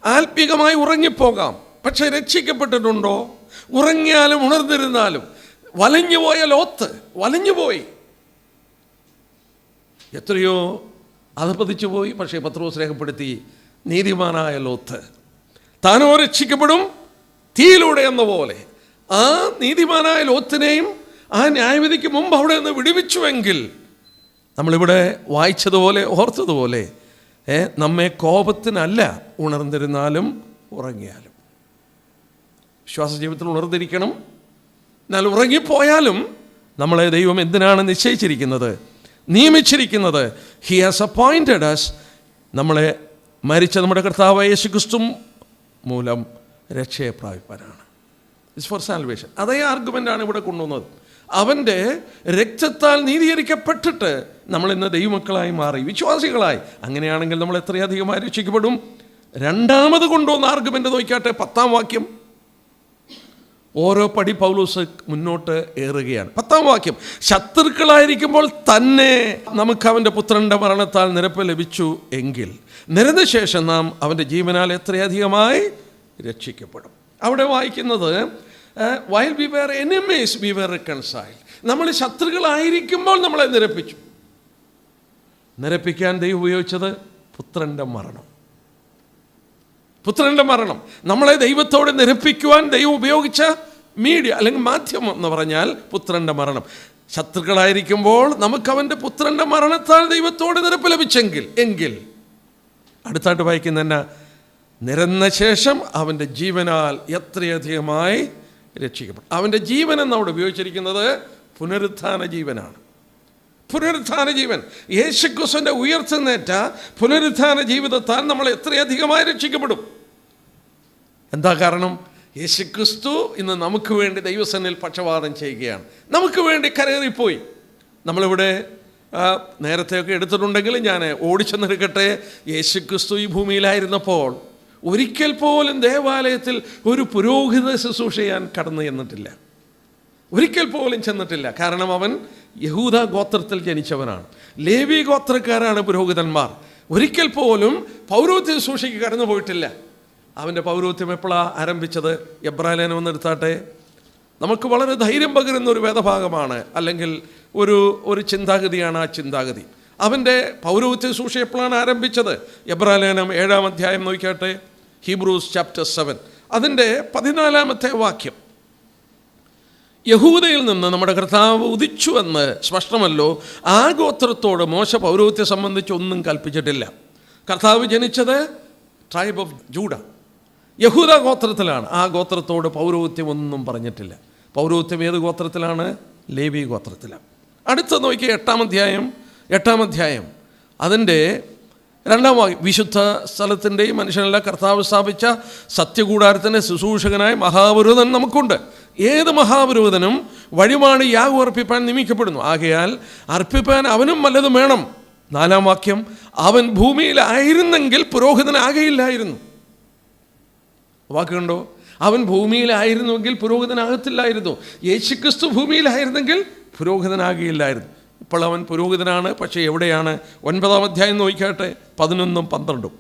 ആത്മീകമായി ഉറങ്ങിപ്പോകാം, പക്ഷെ രക്ഷിക്കപ്പെട്ടിട്ടുണ്ടോ? ഉറങ്ങിയാലും ഉണർന്നിരുന്നാലും. വലഞ്ഞുപോയ ലോത്ത് വലഞ്ഞുപോയി, എത്രയോ അധപതിച്ചു പോയി. പക്ഷേ പത്രോസ് രേഖപ്പെടുത്തി, നീതിമാനായ ലോത്ത് താനോ രക്ഷിക്കപ്പെടും തീയിലൂടെ എന്ന പോലെ. ആ നീതിമാനായ ലോത്തിനെയും ആ ന്യായവിധിക്ക് മുമ്പ് അവിടെ നിന്ന് വിടുവിച്ചുവെങ്കിൽ നമ്മളിവിടെ വായിച്ചതുപോലെ, ഓർത്തതുപോലെ നമ്മെ കോപത്തിനല്ല, ഉണർന്നിരുന്നാലും ഉറങ്ങിയാലും. വിശ്വാസ ജീവിതത്തിൽ ഉണർന്നിരിക്കണം. എന്നാൽ ഉറങ്ങിപ്പോയാലും നമ്മളെ ദൈവം എന്തിനാണ് നിശ്ചയിച്ചിരിക്കുന്നത്, നിയമിച്ചിരിക്കുന്നത്? He has appointed us. നമ്മളെ മരിച്ച നമ്മുടെ കർത്താവായ യേശുക്രിസ്തു മൂലം രക്ഷയെ പ്രാപിപ്പാനാണ്. It's four salvation. അതേ ആർഗ്യുമെൻ്റാണ് ഇവിടെ കൊണ്ടുവന്നത്. അവൻ്റെ രക്തത്താൽ നീതീകരിക്കപ്പെട്ടിട്ട് നമ്മൾ ഇന്ന് ദൈവമക്കളായി മാറി, വിശ്വാസികളായി. അങ്ങനെയാണെങ്കിൽ നമ്മൾ എത്രയധികമായി രക്ഷിക്കപ്പെടും. രണ്ടാമത് കൊണ്ടുവന്ന ആർഗ്യുമെൻ്റ് നോക്കിയാട്ടെ. 10-ാം വാക്യം. ഓരോ പടി പൗലോസ് മുന്നോട്ട് ഏറുകയാണ്. 10-ാം 10 വാക്യം, ശത്രുക്കളായിരിക്കുമ്പോൾ തന്നെ നമുക്ക് അവൻ്റെ പുത്രൻ്റെ മരണത്താൽ നിരപ്പ് ലഭിച്ചു എങ്കിൽ നിരന്ന ശേഷം നാം അവൻ്റെ ജീവനാൽ എത്രയധികമായി രക്ഷിക്കപ്പെടും. അവിടെ വായിക്കുന്നത് while we were enemies we were reconciled. നമ്മൾ ശത്രുക്കളായിരിക്കുമ്പോൾ നമ്മളെ നിരപ്പിച്ചു. നിരപ്പിക്കാൻ ദൈവം ഉപയോഗിച്ചത് പുത്രൻ്റെ മരണം. പുത്രൻ്റെ മരണം നമ്മളെ ദൈവത്തോട് നിരപ്പിക്കുവാൻ ദൈവം ഉപയോഗിച്ച മീഡിയ അല്ലെങ്കിൽ മാധ്യമം എന്ന് പറഞ്ഞാൽ പുത്രൻ്റെ മരണം. ശത്രുക്കളായിരിക്കുമ്പോൾ നമുക്ക് അവൻ്റെ പുത്രൻ്റെ മരണത്താൽ ദൈവത്തോട് നിരപ്പ് ലഭിച്ചെങ്കിൽ അടുത്തായിട്ട് വായിക്കുന്ന എന്നാ, നിരന്ന ശേഷം അവൻ്റെ ജീവനാൽ എത്രയധികമായി രക്ഷിക്കപ്പെടും. അവൻ്റെ ജീവൻ എന്നവിടെ ഉപയോഗിച്ചിരിക്കുന്നത് പുനരുത്ഥാന ജീവനാണ്. പുനരുത്ഥാന ജീവൻ, യേശുക്രിസ്തുവിൻ്റെ ഉയർത്തുന്നേറ്റ പുനരുത്ഥാന ജീവിതത്താൽ നമ്മൾ എത്രയധികമായി രക്ഷിക്കപ്പെടും. എന്താ കാരണം? യേശുക്രിസ്തു ഇന്ന് നമുക്ക് വേണ്ടി ദൈവസന്നിധിയിൽ പക്ഷപാതം ചെയ്യുകയാണ്. നമുക്ക് വേണ്ടി കരേറിപ്പോയി. നമ്മളിവിടെ നേരത്തെയൊക്കെ എടുത്തിട്ടുണ്ടെങ്കിൽ ഞാൻ ഓടിച്ചെന്നെടുക്കട്ടെ, യേശുക്രിസ്തു ഈ ഭൂമിയിലായിരുന്നപ്പോൾ ഒരിക്കൽ പോലും ദേവാലയത്തിൽ ഒരു പുരോഹിത ശുശ്രൂഷ ചെയ്യാൻ കടന്നു ചെന്നിട്ടില്ല. ഒരിക്കൽ പോലും ചെന്നിട്ടില്ല. കാരണം അവൻ യഹൂദ ഗോത്രത്തിൽ ജനിച്ചവനാണ്. ലേവി ഗോത്രക്കാരാണ് പുരോഹിതന്മാർ. ഒരിക്കൽ പോലും പൗരോഹിത്യ ശുശ്രൂഷയ്ക്ക് കടന്നു പോയിട്ടില്ല. അവൻ്റെ പൗരോഹിത്യം എപ്പോഴാണ് ആരംഭിച്ചത്? എബ്രായലേഖനം ഒന്നെടുത്താട്ടെ. നമുക്ക് വളരെ ധൈര്യം പകരുന്ന ഒരു വേദഭാഗമാണ്, അല്ലെങ്കിൽ ഒരു ചിന്താഗതിയാണ് ആ ചിന്താഗതി. അവൻ്റെ പൗരോഹിത്യ ശുശ്രൂഷ എപ്പോഴാണ് ആരംഭിച്ചത്? എബ്രായലേഖനം 7-ാം അധ്യായം നോക്കിയാട്ടെ, ഹീബ്രൂസ് ചാപ്റ്റർ 7 അതിൻ്റെ 14-ാമത്തെ വാക്യം. യഹൂദയിൽ നിന്ന് നമ്മുടെ കർത്താവ് ഉദിച്ചു എന്ന് സ്പഷ്ടമല്ലോ. ആ ഗോത്രത്തോട് മോശ പൗരോഹിത്യം സംബന്ധിച്ച് ഒന്നും കൽപ്പിച്ചിട്ടില്ല. കർത്താവ് ജനിച്ചത് ട്രൈബ് ഓഫ് ജൂഡ, യഹൂദ ഗോത്രത്തിലാണ്. ആ ഗോത്രത്തോട് പൗരോഹിത്യം ഒന്നും പറഞ്ഞിട്ടില്ല. പൗരോഹിത്യം ഏത് ഗോത്രത്തിലാണ്? ലേവി ഗോത്രത്തിലാണ്. അടുത്ത നോക്കി 8-ാം അധ്യായം അതിൻ്റെ 2-ാം വാക്യം, വിശുദ്ധ സ്ഥലത്തിൻ്റെയും മനുഷ്യനല്ല കർത്താവ് സ്ഥാപിച്ച സത്യകൂടാരത്തിൻ്റെ ശുശ്രൂഷകനായ മഹാപുരോഹിതൻ നമുക്കുണ്ട്. ഏത് മഹാപുരോഹിതനും വഴിപാട് യാഗം അർപ്പിപ്പാൻ നിയമിക്കപ്പെടുന്നു. ആകയാൽ അർപ്പിപ്പാൻ അവനും വല്ലതും വേണം. 4-ാം വാക്യം, അവൻ ഭൂമിയിലായിരുന്നെങ്കിൽ പുരോഹിതനാകയില്ലായിരുന്നു. വാക്കുണ്ടോ? അവൻ ഭൂമിയിലായിരുന്നുവെങ്കിൽ പുരോഹിതനാകത്തില്ലായിരുന്നു. യേശുക്രിസ്തു ഭൂമിയിലായിരുന്നെങ്കിൽ പുരോഹിതനാകുകയില്ലായിരുന്നു. ഇപ്പോൾ അവൻ പുരോഹിതനാണ്. പക്ഷേ എവിടെയാണ്? 9-ാം അധ്യായം നോക്കിയാട്ടെ, 11-ഉം 12-ഉം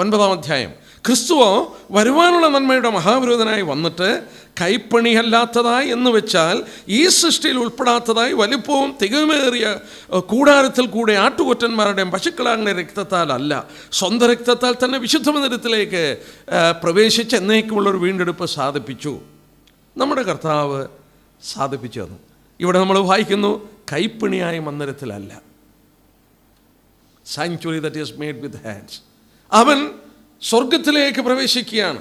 9-ാം അധ്യായം. ക്രിസ്തുവോ വരുവാനുള്ള നന്മയുടെ മഹാപുരോഹിതനായി വന്നിട്ട് കൈപ്പണിയല്ലാത്തതായി എന്ന് വെച്ചാൽ ഈ സൃഷ്ടിയിൽ ഉൾപ്പെടാത്തതായി വലിപ്പവും തികമേറിയ കൂടാരത്തിൽ കൂടെ ആട്ടുകൊറ്റന്മാരുടെയും പശുക്കളാങ്ങളുടെ രക്തത്താൽ അല്ല, സ്വന്തം രക്തത്താൽ തന്നെ വിശുദ്ധ മന്ദിരത്തിലേക്ക് പ്രവേശിച്ച് എന്നേക്കുമുള്ളൊരു വീണ്ടെടുപ്പ് സാധിപ്പിച്ചു. നമ്മുടെ കർത്താവ് സാധിപ്പിച്ചു തന്നു. ഇവിടെ നമ്മൾ വായിക്കുന്നു, കൈപ്പണിയായ മന്ദിരത്തിലല്ല, sanctuary that is made with hands. അവൻ സ്വർഗത്തിലേക്ക് പ്രവേശിക്കുകയാണ്.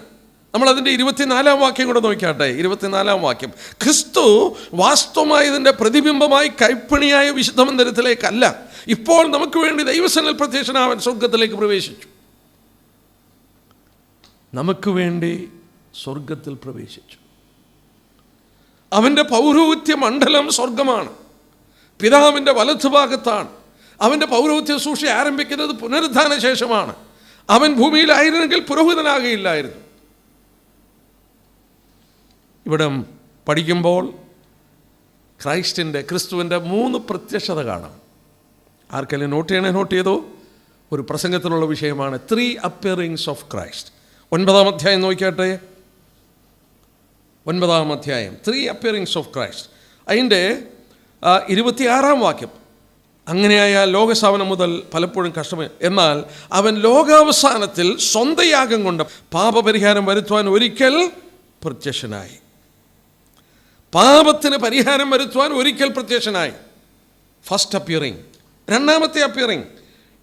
നമ്മളതിൻ്റെ 24-ാം വാക്യം കൂടെ നോക്കിയാട്ടെ. 24-ാം വാക്യം, ക്രിസ്തു വാസ്തവമായതിൻ്റെ പ്രതിബിംബമായി കൈപ്പണിയായ വിശുദ്ധ മന്ദിരത്തിലേക്കല്ല, ഇപ്പോൾ നമുക്ക് വേണ്ടി ദൈവസന്നിധിയിൽ പ്രത്യക്ഷനാവാൻ സ്വർഗത്തിലേക്ക് പ്രവേശിച്ചു. നമുക്ക് വേണ്ടി സ്വർഗത്തിൽ പ്രവേശിച്ചു. അവൻ്റെ പൗരോഹിത്യ മണ്ഡലം സ്വർഗമാണ്, പിതാവിൻ്റെ വലതുഭാഗത്താണ്. അവൻ്റെ പൗരോഹിത്യ ശുശ്രൂഷ ആരംഭിക്കുന്നത് പുനരുത്ഥാന ശേഷമാണ്. അവൻ ഭൂമിയിലായിരുന്നെങ്കിൽ പുരോഹിതനാകുകയില്ലായിരുന്നു. ഇവിടെ പഠിക്കുമ്പോൾ ക്രിസ്തുവിൻ്റെ 3 പ്രത്യക്ഷത കാണാം. ആർക്കെങ്കിലും നോട്ട് ചെയ്തോ? ഒരു പ്രസംഗത്തിനുള്ള വിഷയമാണ് 3 അപ്പിയറിങ്സ് ഓഫ് ക്രൈസ്റ്റ്. 9-ാം അധ്യായം നോക്കിയാട്ടെ. 9-ാം അധ്യായം 3 അപ്പിയറിങ്സ് ഓഫ് ക്രൈസ്റ്റ്. അതിൻ്റെ 26-ാം വാക്യം, അങ്ങനെയായ ലോകസ്ഥാപനം മുതൽ പലപ്പോഴും കഷ്ടമേ, എന്നാൽ അവൻ ലോകാവസാനത്തിൽ സ്വന്തം യാഗം കൊണ്ട് പാപപരിഹാരം വരുത്തുവാൻ ഒരിക്കൽ പ്രത്യക്ഷനായി. പാപത്തിന് പരിഹാരം വരുത്തുവാൻ ഒരിക്കൽ പ്രത്യക്ഷനായി. First appearing. 2-ാമത്തെ അപ്പിയറിങ്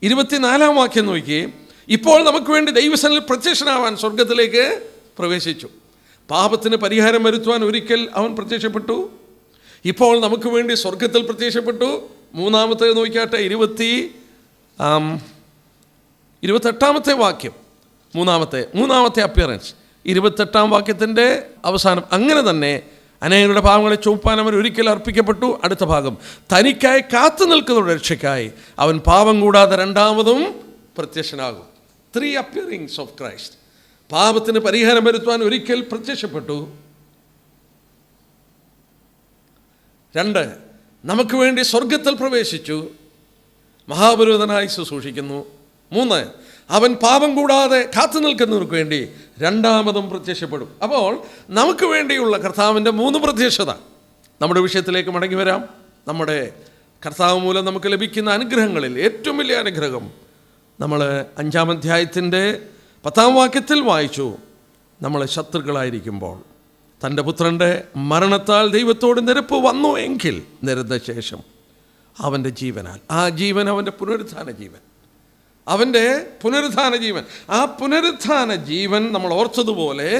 24-ാം വാക്യം നോക്കി, ഇപ്പോൾ നമുക്ക് വേണ്ടി ദൈവസന്നിധിയിൽ പ്രത്യക്ഷനാവാൻ സ്വർഗത്തിലേക്ക് പ്രവേശിച്ചു. പാപത്തിന് പരിഹാരം വരുത്തുവാൻ ഒരിക്കൽ അവൻ പ്രത്യക്ഷപ്പെട്ടു. ഇപ്പോൾ നമുക്ക് വേണ്ടി സ്വർഗത്തിൽ പ്രത്യക്ഷപ്പെട്ടു. 3-ാമത്തെ നോക്കിയാട്ടെ, 28-ാമത്തെ വാക്യം. മൂന്നാമത്തെ അപ്പിയറൻസ് 28-ാം വാക്യത്തിൻ്റെ അവസാനം, അങ്ങനെ തന്നെ അനേകരുടെ പാപങ്ങളെ ചുമപ്പാൻ അവൻ ഒരിക്കൽ അർപ്പിക്കപ്പെട്ടു. അടുത്ത ഭാഗം, തനിക്കായി കാത്തു നിൽക്കുന്നവരുടെ രക്ഷയ്ക്കായി അവൻ പാപം കൂടാതെ രണ്ടാമതും പ്രത്യക്ഷനാകും. 3 അപ്പിയറിങ്സ് ഓഫ് ക്രൈസ്റ്റ്. പാപത്തിന് പരിഹാരം വരുത്തുവാൻ ഒരിക്കൽ പ്രത്യക്ഷപ്പെട്ടു. 2, നമുക്ക് വേണ്ടി സ്വർഗത്തിൽ പ്രവേശിച്ചു, മഹാപുരോഹിതനായി ശുശ്രൂഷിക്കുന്നു. 3, അവൻ പാപം കൂടാതെ കാത്തു നിൽക്കുന്നവർക്ക് വേണ്ടി രണ്ടാമതും പ്രത്യക്ഷപ്പെടും. അപ്പോൾ നമുക്ക് വേണ്ടിയുള്ള കർത്താവിൻ്റെ 3 പ്രത്യക്ഷത. നമ്മുടെ വിഷയത്തിലേക്ക് മടങ്ങി വരാം. നമ്മുടെ കർത്താവ് മൂലം നമുക്ക് ലഭിക്കുന്ന അനുഗ്രഹങ്ങളിൽ ഏറ്റവും വലിയ അനുഗ്രഹം നമ്മൾ 5-ാം അധ്യായത്തിൻ്റെ 10-ാം വാക്യത്തിൽ വായിച്ചു. നമ്മൾ ശത്രുക്കളായിരിക്കുമ്പോൾ തൻ്റെ പുത്രൻ്റെ മരണത്താൽ ദൈവത്തോട് നിരപ്പ് വന്നു എങ്കിൽ നിരന്ന ശേഷം അവൻ്റെ ജീവനാൽ, ആ ജീവൻ അവൻ്റെ പുനരുത്ഥാന ജീവൻ, അവൻ്റെ പുനരുത്ഥാന ജീവൻ, ആ പുനരുത്ഥാന ജീവൻ നമ്മൾ ഓർത്തതുപോലെ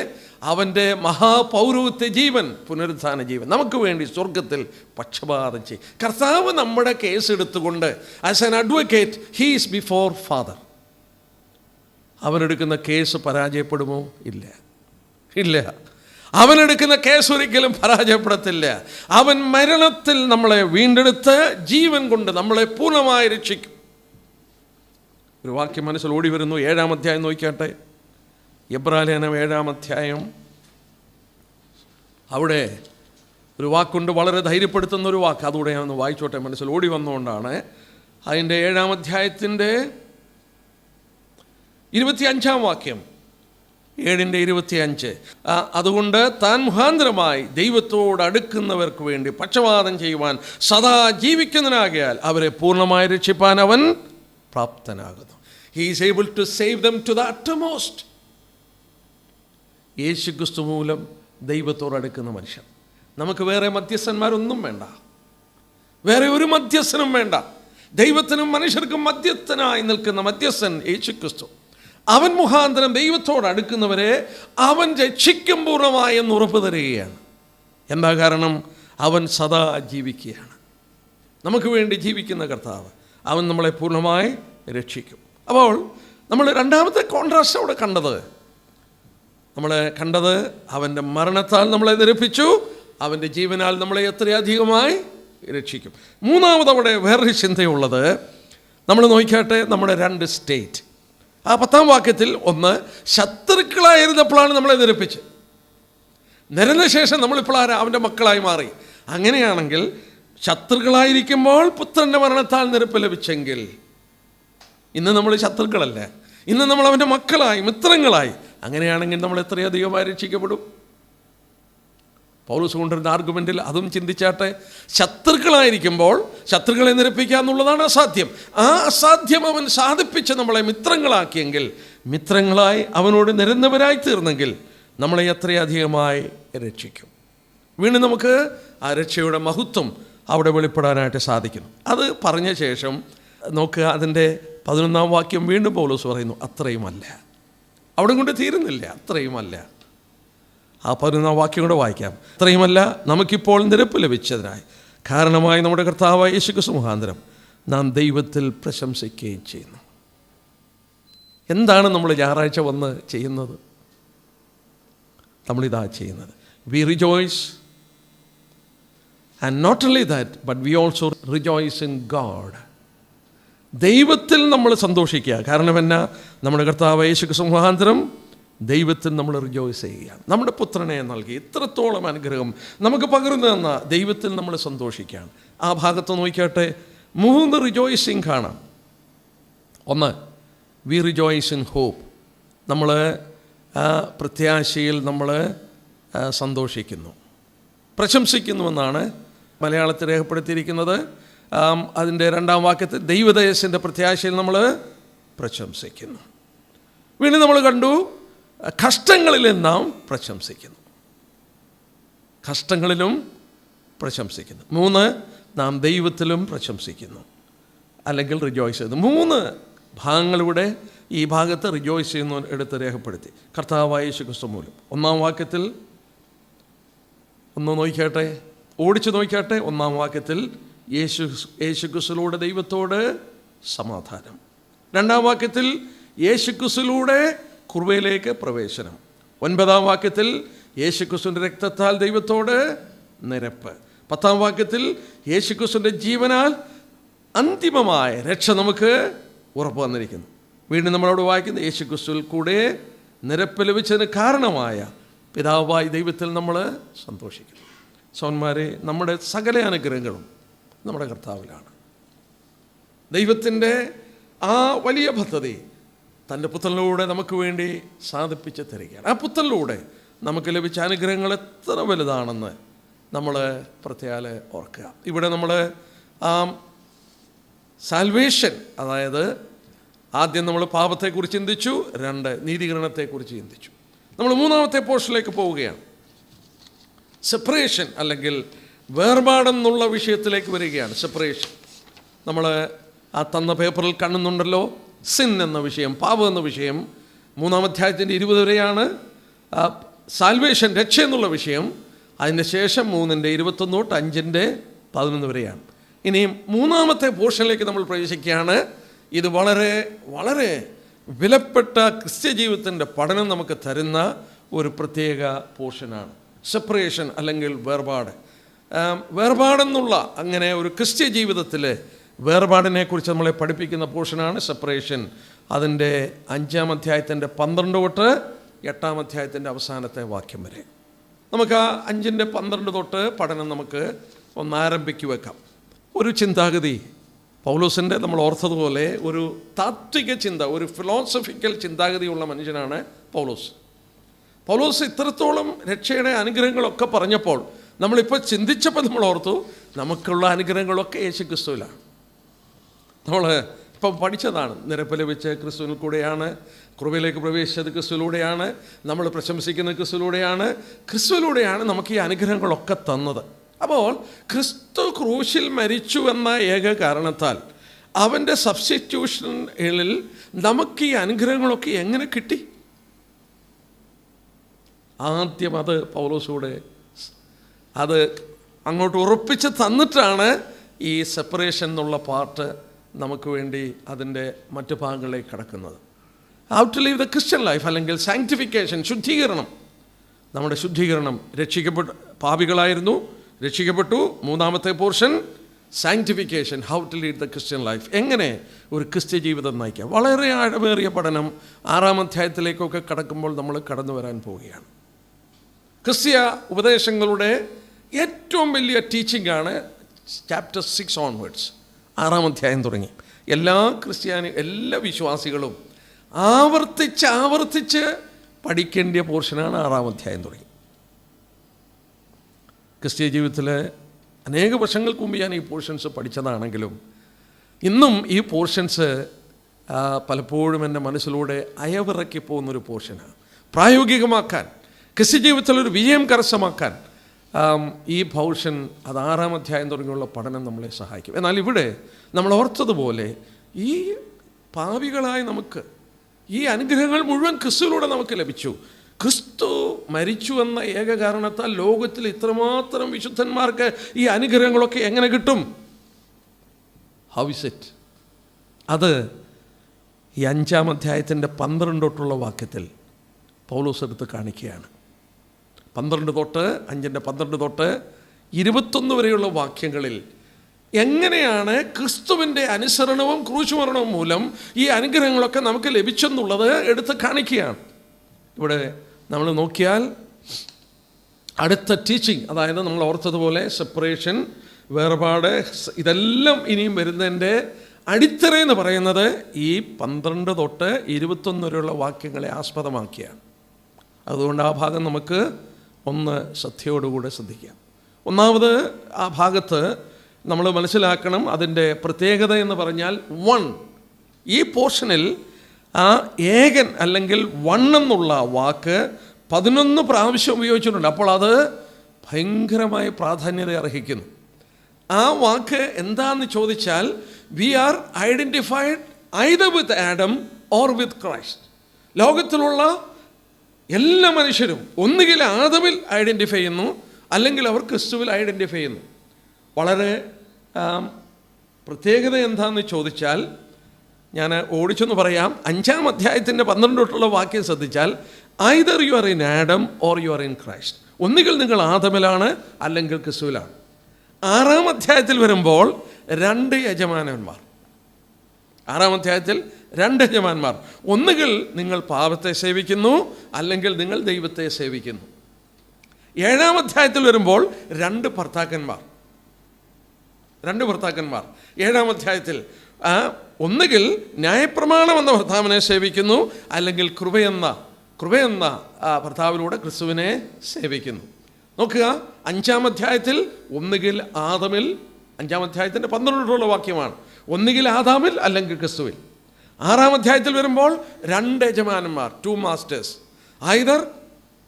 അവൻ്റെ മഹാപൗരോഹിത്യ ജീവൻ, പുനരുത്ഥാന ജീവൻ നമുക്ക് വേണ്ടി സ്വർഗത്തിൽ പക്ഷപാതം ചെയ്യും. കർത്താവ് നമ്മുടെ കേസ് എടുത്തുകൊണ്ട് as an advocate he is before father. അവനെടുക്കുന്ന കേസ് പരാജയപ്പെടുമോ? ഇല്ല, ഇല്ല. അവനെടുക്കുന്ന കേസ് ഒരിക്കലും പരാജയപ്പെടത്തില്ല. അവൻ മരണത്തിൽ നമ്മളെ വീണ്ടെടുത്ത് ജീവൻ കൊണ്ട് നമ്മളെ പൂർണ്ണമായി രക്ഷിക്കും. ഒരു വാക്യം മനസ്സിൽ ഓടി വരുന്നു. 7-ാം അധ്യായം നോക്കിയാട്ടെ. എബ്രായലേഖനം 7-ാം അധ്യായം. അവിടെ ഒരു വാക്കുണ്ട്, വളരെ ധൈര്യപ്പെടുത്തുന്ന ഒരു വാക്ക്. അതുകൂടെ ഞാനൊന്ന് വായിച്ചോട്ടെ, മനസ്സിൽ ഓടി വന്നുകൊണ്ടാണ്. അതിൻ്റെ 7-ാം അധ്യായത്തിൻ്റെ 25-ാം വാക്യം, 7:25. അതുകൊണ്ട് താൻ മുഖാന്തരമായി ദൈവത്തോട് അടുക്കുന്നവർക്ക് വേണ്ടി പക്ഷപാതം ചെയ്യുവാൻ സദാ ജീവിക്കുന്നതിനാകയാൽ അവരെ പൂർണ്ണമായി രക്ഷിപ്പാൻ അവൻ പ്രാപ്തനാകുന്നു. He is able to save them to the uttermost. യേശുക്രിസ്തു മൂലം ദൈവത്തോട് അടുക്കുന്ന മനുഷ്യൻ. നമുക്ക് വേറെ മധ്യസ്ഥന്മാരൊന്നും വേണ്ട, വേറെ ഒരു മധ്യസ്ഥനും വേണ്ട. ദൈവത്തിനും മനുഷ്യർക്കും മധ്യസ്ഥനായി നിൽക്കുന്ന മധ്യസ്ഥൻ യേശുക്രിസ്തു. അവൻ മുഖാന്തരം ദൈവത്തോട് അടുക്കുന്നവരെ അവൻ രക്ഷിക്കും പൂർണ്ണമായി എന്ന് ഉറപ്പ് തരികയാണ്. എന്താ കാരണം? അവൻ സദാ ജീവിക്കുകയാണ്. നമുക്ക് വേണ്ടി ജീവിക്കുന്ന കർത്താവ്, അവൻ നമ്മളെ പൂർണ്ണമായി രക്ഷിക്കും. അപ്പോൾ നമ്മൾ രണ്ടാമത്തെ കോൺട്രാസ്റ്റ് അവിടെ കണ്ടത്, അവൻ്റെ മരണത്താൽ നമ്മളെ നിരപ്പിച്ചു, അവൻ്റെ ജീവനാൽ നമ്മളെ എത്രയധികമായി രക്ഷിക്കും. മൂന്നാമതവിടെ വേറൊരു ചിന്തയുള്ളത്. നമ്മൾ നോക്കിയാട്ടെ, നമ്മുടെ 2 സ്റ്റേറ്റ്. ആ 10-ാം വാക്യത്തിൽ, 1, ശത്രുക്കളായിരുന്നപ്പോഴാണ് നമ്മളെ നിരപ്പിച്ച്, നിരന്ന ശേഷം നമ്മളിപ്പോൾ അവൻ്റെ മക്കളായി മാറി. അങ്ങനെയാണെങ്കിൽ ശത്രുക്കളായിരിക്കുമ്പോൾ പുത്രൻ്റെ മരണത്താൽ നിരപ്പ് ലഭിച്ചെങ്കിൽ ഇന്ന് നമ്മൾ ശത്രുക്കളല്ല, ഇന്ന് നമ്മൾ അവൻ്റെ മക്കളായി, മിത്രങ്ങളായി. അങ്ങനെയാണെങ്കിൽ നമ്മൾ എത്രയധികമായി രക്ഷിക്കപ്പെടും? പൗലോസ് കൊണ്ടിരുന്ന ആർഗ്യുമെൻറ്റിൽ അതും ചിന്തിച്ചാട്ടെ. ശത്രുക്കളായിരിക്കുമ്പോൾ ശത്രുക്കളെ നിരപ്പിക്കുക എന്നുള്ളതാണ് അസാധ്യം. ആ അസാധ്യം അവൻ സാധിപ്പിച്ച് നമ്മളെ മിത്രങ്ങളാക്കിയെങ്കിൽ, മിത്രങ്ങളായി അവനോട് നിരന്നവരായി തീർന്നെങ്കിൽ നമ്മളെ എത്രയധികമായി രക്ഷിക്കും. വീണ്ടും നമുക്ക് ആ രക്ഷയുടെ മഹത്വം അവിടെ വെളിപ്പെടാനായിട്ട് സാധിക്കുന്നു. അത് പറഞ്ഞ ശേഷം നോക്കുക, അതിൻ്റെ 11-ാം വാക്യം വീണ്ടും പൗലോസ് പറയുന്നു, അത്രയുമല്ല. അവിടെ കൊണ്ട് തീരുന്നില്ല, അത്രയുമല്ല. ആ 11-ാം വാക്യം കൂടെ വായിക്കാം. അത്രയുമല്ല, നമുക്കിപ്പോൾ നിരപ്പ് ലഭിച്ചതിനായി കാരണമായി നമ്മുടെ കർത്താവായ യേശുക്രിസ്തു മുഖാന്തരം നാം ദൈവത്തിൽ പ്രശംസിക്കുകയും ചെയ്യുന്നു. എന്താണ് നമ്മൾ ഞായറാഴ്ച വന്ന് ചെയ്യുന്നത്? നമ്മളിതാ ചെയ്യുന്നത്. We rejoice. And not only that, but we also rejoice in God. ദൈവത്തിൽ നമ്മൾ സന്തോഷിക്കുക. കാരണം എന്നാ? നമ്മുടെ കർത്താവ് യേശുക്രിസ്തു മുഖാന്തരം ദൈവത്തിൽ നമ്മൾ റിജോയ്സ് ചെയ്യുകയാണ്. നമ്മുടെ പുത്രനെ നൽകി ഇത്രത്തോളം അനുഗ്രഹം നമുക്ക് പകർന്നു തന്ന ദൈവത്തിൽ നമ്മൾ സന്തോഷിക്കുകയാണ്. ആ ഭാഗത്ത് നോക്കിയാട്ടെ, 3 റിജോയ്സിങ് കാണാം. 1, വി റിജോയ്സ് ഇൻ ഹോപ്പ്. നമ്മൾ പ്രത്യാശയിൽ നമ്മൾ സന്തോഷിക്കുന്നു, പ്രശംസിക്കുന്നുവെന്നാണ് മലയാളത്തിൽ രേഖപ്പെടുത്തിയിരിക്കുന്നത്. അതിൻ്റെ 2-ാം വാക്യത്തിൽ ദൈവതേജസ്സിൻ്റെ പ്രത്യാശയിൽ നമ്മൾ പ്രശംസിക്കുന്നു. വീണ്ടും നമ്മൾ കണ്ടു, കഷ്ടങ്ങളിലും നാം പ്രശംസിക്കുന്നു, കഷ്ടങ്ങളിലും പ്രശംസിക്കുന്നു. 3, നാം ദൈവത്തിലും പ്രശംസിക്കുന്നു, അല്ലെങ്കിൽ റിജോയ്സ് ചെയ്യുന്നു. 3 ഭാഗങ്ങളിലൂടെ ഈ ഭാഗത്ത് റിജോയ്സ് ചെയ്യുന്നു എടുത്ത് രേഖപ്പെടുത്തി. കർത്താവായ യേശുക്രിസ്തു മൂലം. 1-ാം വാക്യത്തിൽ ഒന്ന് നോക്കിയാട്ടെ, ഓടിച്ചു നോക്കിയാട്ടെ. 1-ാം വാക്യത്തിൽ യേശുക്രിസ്തുവിലൂടെ ദൈവത്തോട് സമാധാനം. 2-ാം വാക്യത്തിൽ യേശുക്രിസ്തുവിലൂടെ കൃപയിലേക്ക് പ്രവേശനം. 9-ാം വാക്യത്തിൽ യേശുക്രിസ്തുവിൻ്റെ രക്തത്താൽ ദൈവത്തോട് നിരപ്പ്. 10-ാം വാക്യത്തിൽ യേശുക്രിസ്തുവിൻ്റെ ജീവനാൽ അന്തിമമായ രക്ഷ നമുക്ക് ഉറപ്പ് വന്നിരിക്കുന്നു. വീണ്ടും നമ്മളവിടെ വായിക്കുന്നത്, യേശുക്രിസ്തുവിൽ കൂടെ നിരപ്പ് ലഭിച്ചതിന് കാരണമായ പിതാവായ ദൈവത്തിൽ നമ്മൾ സന്തോഷിക്കുന്നു. സഹോദരന്മാരെ, നമ്മുടെ സകല അനുഗ്രഹങ്ങളും നമ്മുടെ കർത്താവിലാണ്. ദൈവത്തിൻ്റെ ആ വലിയ പദ്ധതി തൻ്റെ പുത്രനിലൂടെ നമുക്ക് വേണ്ടി സാധിപ്പിച്ച് തരികയാണ്. ആ പുത്രനിലൂടെ നമുക്ക് ലഭിച്ച അനുഗ്രഹങ്ങൾ എത്ര വലുതാണെന്ന് നമ്മൾ പ്രത്യേകം ഓർക്കുക. ഇവിടെ നമ്മൾ സാൽവേഷൻ, അതായത് ആദ്യം നമ്മൾ പാപത്തെക്കുറിച്ച് ചിന്തിച്ചു, 2 നീതീകരണത്തെക്കുറിച്ച് ചിന്തിച്ചു. നമ്മൾ 3-ാമത്തെ പോർഷനിലേക്ക് പോവുകയാണ്. സെപ്പറേഷൻ അല്ലെങ്കിൽ വേർപാടെന്നുള്ള വിഷയത്തിലേക്ക് വരികയാണ്. സെപ്പറേഷൻ നമ്മൾ ആ തന്ന പേപ്പറിൽ കാണുന്നുണ്ടല്ലോ. സിൻ എന്ന വിഷയം, പാപം എന്ന വിഷയം 3-ാം അധ്യായത്തിൻ്റെ 20 വരെയാണ്. സാൽവേഷൻ, രക്ഷ എന്നുള്ള വിഷയം അതിൻ്റെ ശേഷം 3-ന്റെ 21 തൊട്ട് 5-ന്റെ 11 വരെയാണ്. ഇനിയും 3-ാമത്തെ പോർഷനിലേക്ക് നമ്മൾ പ്രവേശിക്കുകയാണ്. ഇത് വളരെ വളരെ വിലപ്പെട്ട ക്രിസ്ത്യ ജീവിതത്തിൻ്റെ പഠനം നമുക്ക് തരുന്ന ഒരു പ്രത്യേക പോർഷനാണ്. സെപ്പറേഷൻ അല്ലെങ്കിൽ വേർപാട്. വേർപാടെന്നുള്ള അങ്ങനെ ഒരു ക്രിസ്ത്യ ജീവിതത്തിൽ വേർപാടിനെക്കുറിച്ച് നമ്മളെ പഠിപ്പിക്കുന്ന പോർഷനാണ് സെപ്പറേഷൻ. അതിൻ്റെ 5-ാം അധ്യായത്തിൻ്റെ 12 തൊട്ട് 8-ാം അധ്യായത്തിൻ്റെ അവസാനത്തെ വാക്യം വരെ. നമുക്ക് ആ 5-ന്റെ 12 തൊട്ട് പഠനം നമുക്ക് ഒന്ന് ആരംഭിച്ചു വെക്കാം. ഒരു ചിന്താഗതി പൗലോസിൻ്റെ, നമ്മൾ ഓർത്തതുപോലെ ഒരു താത്വിക ചിന്ത, ഒരു ഫിലോസഫിക്കൽ ചിന്താഗതിയുള്ള മനുഷ്യനാണ് പൗലോസ്. പൗലോസ് ഇത്രത്തോളം രക്ഷയുടെ അനുഗ്രഹങ്ങളൊക്കെ പറഞ്ഞപ്പോൾ നമ്മളിപ്പോൾ ചിന്തിച്ചപ്പോൾ നമ്മൾ ഓർത്തു, നമുക്കുള്ള അനുഗ്രഹങ്ങളൊക്കെ യേശുക്രിസ്തുവിലാണ്. നമ്മൾ ഇപ്പം പഠിച്ചതാണ്. നിരപ്പ് ലഭിച്ച് ക്രിസ്തുവിൽ കൂടെയാണ്, കൃപയിലേക്ക് പ്രവേശിച്ചത് ക്രിസ്തുവിലൂടെയാണ്, നമ്മൾ പ്രശംസിക്കുന്ന ക്രിസ്തുവിലൂടെയാണ്, ക്രിസ്തുവിലൂടെയാണ് നമുക്ക് ഈ അനുഗ്രഹങ്ങളൊക്കെ തന്നത്. അപ്പോൾ ക്രിസ്തു ക്രൂശിൽ മരിച്ചു എന്ന ഏക കാരണത്താൽ, അവൻ്റെ സബ്സ്റ്റിറ്റ്യൂഷനിൽ നമുക്ക് ഈ അനുഗ്രഹങ്ങളൊക്കെ എങ്ങനെ കിട്ടി? ആദ്യം അത് പൗലോസൂടെ അത് അങ്ങോട്ട് ഉറപ്പിച്ച് തന്നിട്ടാണ് ഈ സെപ്പറേഷൻ എന്നുള്ള പാർട്ട് നമുക്ക് വേണ്ടി അതിൻ്റെ മറ്റു ഭാഗങ്ങളിലേക്ക് കടക്കുന്നത്. How to live the Christian life അല്ലെങ്കിൽ സാങ്ക്ടിഫിക്കേഷൻ, ശുദ്ധീകരണം. നമ്മുടെ ശുദ്ധീകരണം, പാപികളായിരുന്നു, രക്ഷിക്കപ്പെട്ടു. 3-ാമത്തെ portion sanctification, how to lead the Christian life, എങ്ങനെ ഒരു ക്രിസ്ത്യ ജീവിതം നയിക്കാം. വളരെ ആഴമേറിയ പഠനം 6-ാം അധ്യായത്തിലേക്കൊക്കെ കടക്കുമ്പോൾ നമ്മൾ കടന്നു വരാൻ പോവുകയാണ്. ക്രിസ്ത്യ ഉപദേശങ്ങളുടെ ഏറ്റവും വലിയ ടീച്ചിങ് ആണ് ചാപ്റ്റർ 6 ഓൺവേർഡ്സ്, 6-ാം അധ്യായം തുടങ്ങി. എല്ലാ എല്ലാ വിശ്വാസികളും ആവർത്തിച്ച് പഠിക്കേണ്ട പോർഷനാണ് 6-ാം അധ്യായം തുടങ്ങി. ക്രിസ്ത്യ ജീവിതത്തിൽ അനേക വർഷങ്ങൾക്ക് മുമ്പ് ഞാൻ ഈ പോർഷൻസ് പഠിച്ചതാണെങ്കിലും ഇന്നും ഈ പോർഷൻസ് പലപ്പോഴും എൻ്റെ മനസ്സിലൂടെ അയവിറക്കി പോകുന്നൊരു പോർഷനാണ്. പ്രായോഗികമാക്കാൻ, ക്രിസ്ത്യ ജീവിതത്തിലൊരു വിജയം കരസ്ഥമാക്കാൻ ഈ പോർഷൻ, അത് 6-ാം അധ്യായം തുടങ്ങിയുള്ള പഠനം നമ്മളെ സഹായിക്കും. എന്നാൽ ഇവിടെ നമ്മൾ ഓർത്തതുപോലെ ഈ പാപികളായ നമുക്ക് ഈ അനുഗ്രഹങ്ങൾ മുഴുവൻ ക്രിസ്തുവിലൂടെ നമുക്ക് ലഭിച്ചു. ക്രിസ്തു മരിച്ചു എന്ന ഏക കാരണത്താൽ ലോകത്തിൽ ഇത്രമാത്രം വിശുദ്ധന്മാർക്ക് ഈ അനുഗ്രഹങ്ങളൊക്കെ എങ്ങനെ കിട്ടും? How is it? അത് ഈ 5-ാം അധ്യായത്തിൻ്റെ 12 തൊട്ടുള്ള വാക്യത്തിൽ പൗലോസ് എടുത്ത് കാണിക്കുകയാണ്. 12 തൊട്ട് 5-ന്റെ 12 തൊട്ട് 21 വരെയുള്ള വാക്യങ്ങളിൽ എങ്ങനെയാണ് ക്രിസ്തുവിൻ്റെ അനുസരണവും ക്രൂശുമരണവും മൂലം ഈ അനുഗ്രഹങ്ങളൊക്കെ നമുക്ക് ലഭിച്ചെന്നുള്ളത് എടുത്ത് കാണിക്കുകയാണ്. ഇവിടെ നമ്മൾ നോക്കിയാൽ അടുത്ത ടീച്ചിങ്, അതായത് നമ്മൾ ഓർത്തതുപോലെ സെപ്പറേഷൻ, വേർപാട്, ഇതെല്ലാം ഇനിയും വരുന്നതിൻ്റെ അടിത്തറയെന്ന് പറയുന്നത് ഈ 12 തൊട്ട് 21 വരെയുള്ള വാക്യങ്ങളെ ആസ്പദമാക്കിയാണ്. അതുകൊണ്ട് ആ ഭാഗം നമുക്ക് ഒന്ന് ശ്രദ്ധയോടുകൂടെ ശ്രദ്ധിക്കാം. ഒന്നാമത് ആ ഭാഗത്ത് നമ്മൾ മനസ്സിലാക്കണം, അതിൻ്റെ പ്രത്യേകത എന്ന് പറഞ്ഞാൽ ഈ പോർഷനിൽ ആ ഏകൻ അല്ലെങ്കിൽ എന്നുള്ള വാക്ക് 11 പ്രാവശ്യം ഉപയോഗിച്ചിട്ടുണ്ട്. അപ്പോൾ അത് ഭയങ്കരമായ പ്രാധാന്യത അർഹിക്കുന്നു. ആ വാക്ക് എന്താണെന്ന് ചോദിച്ചാൽ, we are identified either with Adam or with Christ. ലോകത്തിലുള്ള എല്ലാ മനുഷ്യരും ഒന്നുകിൽ ആദമിൽ ഐഡൻറ്റിഫൈ ചെയ്യുന്നു, അല്ലെങ്കിൽ അവർ ക്രിസ്തുവിൽ ഐഡൻറ്റിഫൈ ചെയ്യുന്നു. വളരെ പ്രത്യേകത എന്താണെന്ന് ചോദിച്ചാൽ, ഞാൻ ഓടിച്ചെന്ന് പറയാം. 5-ാം അധ്യായത്തിൻ്റെ 12 തൊട്ടുള്ള വാക്യം ശ്രദ്ധിച്ചാൽ, either you are in Adam or you are in Christ. ഒന്നുകിൽ നിങ്ങൾ ആദമിലാണ് അല്ലെങ്കിൽ ക്രിസ്തുവിലാണ്. 6-ാം അധ്യായത്തിൽ വരുമ്പോൾ 2 യജമാനന്മാർ. 6-ാം അധ്യായത്തിൽ 2 യജമാനന്മാർ. ഒന്നുകിൽ നിങ്ങൾ പാപത്തെ സേവിക്കുന്നു, അല്ലെങ്കിൽ നിങ്ങൾ ദൈവത്തെ സേവിക്കുന്നു. 7-ാം അധ്യായത്തിൽ വരുമ്പോൾ രണ്ട് ഭർത്താക്കന്മാർ. 7-ാം അധ്യായത്തിൽ ഒന്നുകിൽ ന്യായപ്രമാണം എന്ന ഭർത്താവിനെ സേവിക്കുന്നു, അല്ലെങ്കിൽ കൃപയെന്ന ഭർത്താവിലൂടെ ക്രിസ്തുവിനെ സേവിക്കുന്നു. നോക്കുക, 5-ാം അധ്യായത്തിൽ ഒന്നുകിൽ ആദമിൽ, 5-ാം അധ്യായത്തിൻ്റെ 12 വാക്യമാണ്, ഒന്നുകിൽ ആദാമിൽ അല്ലെങ്കിൽ ക്രിസ്തുവിൽ. 6-ാം അധ്യായത്തിൽ വരുമ്പോൾ 2 യജമാനന്മാർ, 2 masters. Either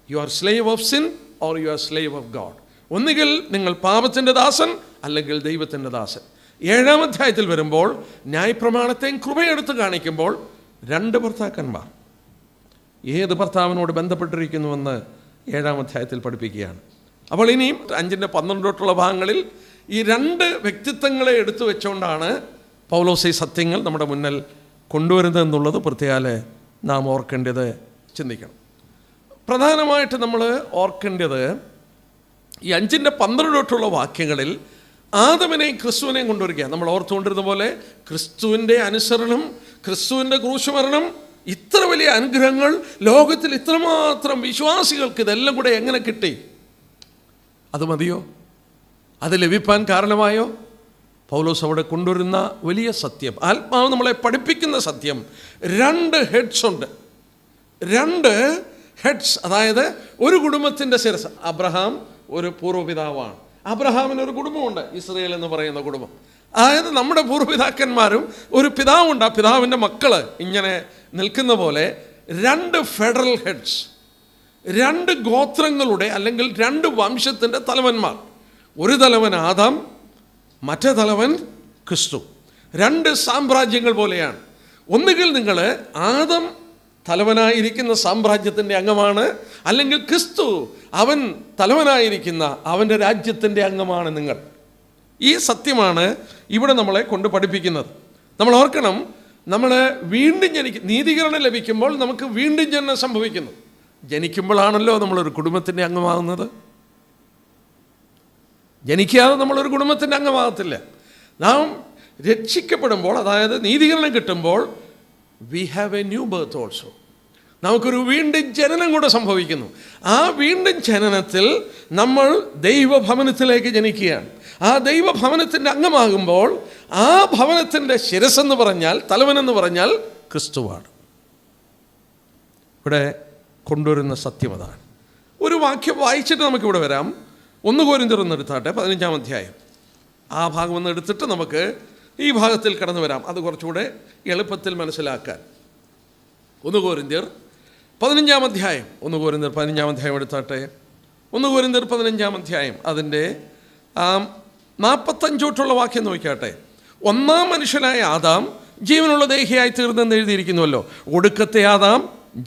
you are slave of sin or you are slave of God. ഒന്നുകിൽ നിങ്ങൾ പാപത്തിൻ്റെ ദാസൻ അല്ലെങ്കിൽ ദൈവത്തിൻ്റെ ദാസൻ. 7-ാം അധ്യായത്തിൽ വരുമ്പോൾ ന്യായപ്രമാണത്തെയും കൃപയെടുത്ത് കാണിക്കുമ്പോൾ 2 ഭർത്താക്കന്മാർ. ഏത് ഭർത്താവിനോട് ബന്ധപ്പെട്ടിരിക്കുന്നുവെന്ന് 7-ാം അധ്യായത്തിൽ പഠിപ്പിക്കുകയാണ്. അപ്പോൾ ഇനിയും 5-12 ഭാഗങ്ങളിൽ ഈ 2 വ്യക്തിത്വങ്ങളെ എടുത്തു വെച്ചുകൊണ്ടാണ് പൗലോസ് ഈ സത്യങ്ങൾ നമ്മുടെ മുന്നിൽ കൊണ്ടുവരുന്നതെന്നുള്ളത് പ്രത്യേകം നാം ഓർക്കേണ്ടത്, ചിന്തിക്കണം. പ്രധാനമായിട്ട് നമ്മൾ ഓർക്കേണ്ടത് ഈ 5-12 വാക്യങ്ങളിൽ ആദമിനെയും ക്രിസ്തുവിനെയും കൊണ്ടുവരിക. നമ്മൾ ഓർത്തുകൊണ്ടിരുന്ന പോലെ ക്രിസ്തുവിൻ്റെ അനുസരണം, ക്രിസ്തുവിൻ്റെ ക്രൂശുമരണം, ഇത്ര വലിയ അനുഗ്രഹങ്ങൾ ലോകത്തിൽ ഇത്രമാത്രം വിശ്വാസികൾക്ക് ഇതെല്ലാം കൂടെ എങ്ങനെ കിട്ടി? അത് മതിയോ? അത് ലഭിപ്പാൻ കാരണമായോ? പൗലോസ് അവിടെ കൊണ്ടുവരുന്ന വലിയ സത്യം, ആത്മാവ് നമ്മളെ പഠിപ്പിക്കുന്ന സത്യം, 2 ഹെഡ്സ് ഉണ്ട്. 2 ഹെഡ്സ്, അതായത് ഒരു കുടുംബത്തിൻ്റെ ശിരസ്. അബ്രഹാം ഒരു പൂർവ്വപിതാവാണ്. അബ്രഹാമിന് ഒരു കുടുംബമുണ്ട്, ഇസ്രയേൽ എന്ന് പറയുന്ന കുടുംബം. അതായത് നമ്മുടെ പൂർവ്വപിതാക്കന്മാരും ഒരു പിതാവുണ്ട്. ആ പിതാവിൻ്റെ മക്കള് ഇങ്ങനെ നിൽക്കുന്ന പോലെ 2 ഫെഡറൽ ഹെഡ്സ്, 2 ഗോത്രങ്ങളുടെ അല്ലെങ്കിൽ 2 വംശത്തിൻ്റെ തലവന്മാർ. ഒരു തലവൻ ആദാം, മറ്റേ തലവൻ ക്രിസ്തു. 2 സാമ്രാജ്യങ്ങൾ പോലെയാണ്. ഒന്നുകിൽ നിങ്ങൾ ആദം തലവനായിരിക്കുന്ന സാമ്രാജ്യത്തിൻ്റെ അംഗമാണ്, അല്ലെങ്കിൽ ക്രിസ്തു അവൻ തലവനായിരിക്കുന്ന അവൻ്റെ രാജ്യത്തിൻ്റെ അംഗമാണ് നിങ്ങൾ. ഈ സത്യമാണ് ഇവിടെ നമ്മളെ കൊണ്ട് പഠിപ്പിക്കുന്നത്. നമ്മൾ ഓർക്കണം, നമ്മൾ വീണ്ടും നീതീകരണം ലഭിക്കുമ്പോൾ നമുക്ക് വീണ്ടും ജനനം സംഭവിക്കുന്നു. ജനിക്കുമ്പോഴാണല്ലോ നമ്മളൊരു കുടുംബത്തിൻ്റെ അംഗമാകുന്നത്. ജനിക്കാതെ നമ്മളൊരു കുടുംബത്തിൻ്റെ അംഗമാകത്തില്ല. നാം രക്ഷിക്കപ്പെടുമ്പോൾ, അതായത് നീതീകരണം കിട്ടുമ്പോൾ, we have A new birth also. നമുക്കൊരു വീണ്ടും ജനനം കൂടെ സംഭവിക്കുന്നു. ആ വീണ്ടും ജനനത്തിൽ നമ്മൾ ദൈവഭവനത്തിലേക്ക് ജനിക്കുകയാണ്. ആ ദൈവഭവനത്തിൻ്റെ അംഗമാകുമ്പോൾ ആ ഭവനത്തിൻ്റെ ശിരസ്സെന്ന് പറഞ്ഞാൽ, തലവനെന്ന് പറഞ്ഞാൽ ക്രിസ്തുവാണ്. ഇവിടെ കൊണ്ടുവരുന്ന സത്യം അതാണ്. ഒരു വാക്യം വായിച്ചിട്ട് നമുക്കിവിടെ വരാം. 1 കൊരിന്ത്യർ എടുത്താട്ടെ, 15-ാം അധ്യായം. ആ ഭാഗം ഒന്ന് എടുത്തിട്ട് നമുക്ക് ഈ ഭാഗത്തിൽ കടന്നു വരാം, അത് കുറച്ചുകൂടെ എളുപ്പത്തിൽ മനസ്സിലാക്കാൻ. 1 കൊരിന്ത്യർ 15-ാം അധ്യായം. 1 കൊരിന്ത്യർ 15-ാം അധ്യായം എടുത്താട്ടെ. 1 കൊരിന്ത്യർ 15-ാം അധ്യായം അതിൻ്റെ 45 വാക്യം നോക്കിയാട്ടെ. 1-ാം മനുഷ്യനായ ആദാം ജീവനുള്ള ദേഹിയായി തീർന്നെന്ന് എഴുതിയിരിക്കുന്നുവല്ലോ, ഒടുക്കത്തെ ആദാം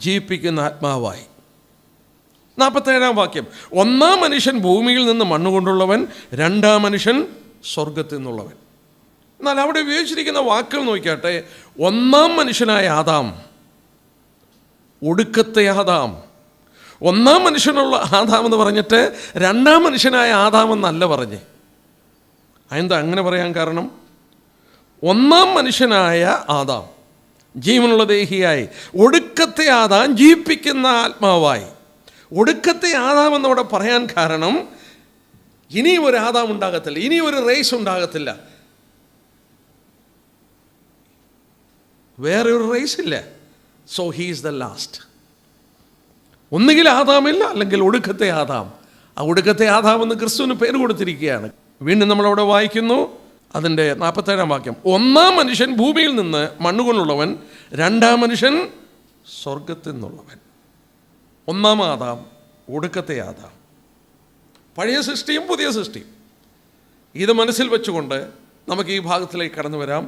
ജീവിപ്പിക്കുന്ന ആത്മാവായി. 47-ാം വാക്യം, 1-ാം മനുഷ്യൻ ഭൂമിയിൽ നിന്ന് മണ്ണുകൊണ്ടുള്ളവൻ, 2-ാം മനുഷ്യൻ സ്വർഗത്തിൽ നിന്നുള്ളവൻ. എന്നാൽ അവിടെ ഉപയോഗിച്ചിരിക്കുന്ന വാക്കുകൾ നോക്കിയാട്ടെ. 1-ാം മനുഷ്യനായ ആദാം, ഒടുക്കത്തെ ആദാം. 1-ാം മനുഷ്യനുള്ള ആദാം എന്ന് പറഞ്ഞിട്ട് 2-ാം മനുഷ്യനായ ആദാം എന്നല്ല പറഞ്ഞേ. അതെന്താ അങ്ങനെ പറയാൻ കാരണം? 1-ാം മനുഷ്യനായ ആദാം ജീവനുള്ള ദേഹിയായി, ഒടുക്കത്തെ ആദാം ജീവിപ്പിക്കുന്ന ആത്മാവായി. ഒടുക്കത്തെ ആദാം എന്നവിടെ പറയാൻ കാരണം, ഇനി ഒരു ആദാം ഉണ്ടാകത്തില്ല, ഇനി ഒരു റേസ് ഉണ്ടാകത്തില്ല, വേറെ ഒരു റേസ് ഇല്ല. So he is the last. ഒന്നുകിൽ ആദാമില്ല, അല്ലെങ്കിൽ ഒടുക്കത്തെ ആദാം. ആ ഒടുക്കത്തെ ആദാം എന്ന് ക്രിസ്തുവിന് പേര് കൊടുത്തിരിക്കുകയാണ്. വീണ്ടും നമ്മളവിടെ വായിക്കുന്നു, അതിൻ്റെ 47-ാം വാക്യം, 1-ാം മനുഷ്യൻ ഭൂമിയിൽ നിന്ന് മണ്ണുകൊണ്ടുള്ളവൻ, 2-ാം മനുഷ്യൻ സ്വർഗത്തിൽ നിന്നുള്ളവൻ. 1-ാം ആദാം, ഒടുക്കത്തെ ആദാം. പഴയ സൃഷ്ടിയും പുതിയ സൃഷ്ടിയും. ഇത് മനസ്സിൽ വെച്ചുകൊണ്ട് നമുക്ക് ഈ ഭാഗത്തിലേക്ക് കടന്നു വരാം.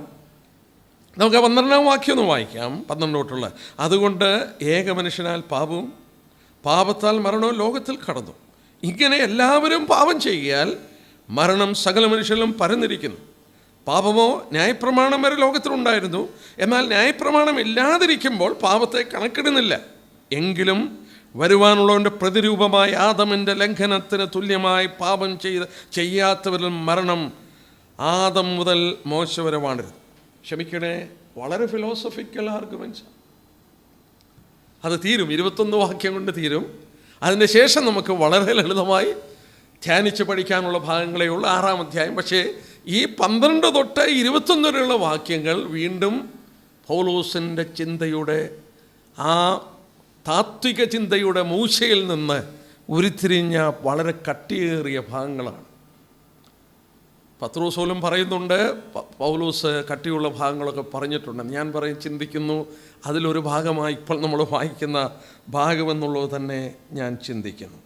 നമുക്ക് 12-ാം വാക്യം ഒന്ന് വായിക്കാം, 12 അതുകൊണ്ട് ഏക മനുഷ്യനാൽ പാപവും, പാപത്താൽ മരണവും ലോകത്തിൽ കടന്നു. ഇങ്ങനെ എല്ലാവരും പാപം ചെയ്യാൽ മരണം സകല മനുഷ്യരിലും പരന്നിരിക്കുന്നു. പാപമോ ന്യായപ്രമാണം വരെ ലോകത്തിലുണ്ടായിരുന്നു, എന്നാൽ ന്യായപ്രമാണം ഇല്ലാതിരിക്കുമ്പോൾ പാപത്തെ കണക്കിടുന്നില്ല. എങ്കിലും വരുവാനുള്ളവൻ്റെ പ്രതിരൂപമായ ആദമിൻ്റെ ലംഘനത്തിന് തുല്യമായി പാപം ചെയ്യാത്തവരിൽ മരണം ആദം മുതൽ മോശ വരെ വാണരുത്. ക്ഷമിക്കണേ, വളരെ ഫിലോസഫിക്കൽ ആർഗ്യുമെൻറ്റ്സ്. അത് തീരും, 21 വാക്യം കൊണ്ട് തീരും. അതിന് ശേഷം നമുക്ക് വളരെ ലളിതമായി ധ്യാനിച്ച് പഠിക്കാനുള്ള ഭാഗങ്ങളേ ഉള്ളൂ 6-ാം അധ്യായം. പക്ഷേ ഈ 12 തൊട്ട് 21 വരെയുള്ള വാക്യങ്ങൾ വീണ്ടും പൗലോസിൻ്റെ ചിന്തയുടെ ആ താത്വിക ചിന്തയുടെ മൂശയിൽ നിന്ന് ഉരുത്തിരിഞ്ഞ വളരെ കട്ടിയേറിയ ഭാഗങ്ങളാണ്. പത്രോസ് പോലും പറയുന്നുണ്ട്, പൗലോസ് കട്ടിയുള്ള ഭാഗങ്ങളൊക്കെ പറഞ്ഞിട്ടുണ്ട്. ഞാൻ ചിന്തിക്കുന്നു അതിലൊരു ഭാഗമായി ഇപ്പോൾ നമ്മൾ വായിക്കുന്ന ഭാഗമെന്നുള്ളത് തന്നെ ഞാൻ ചിന്തിക്കുന്നു.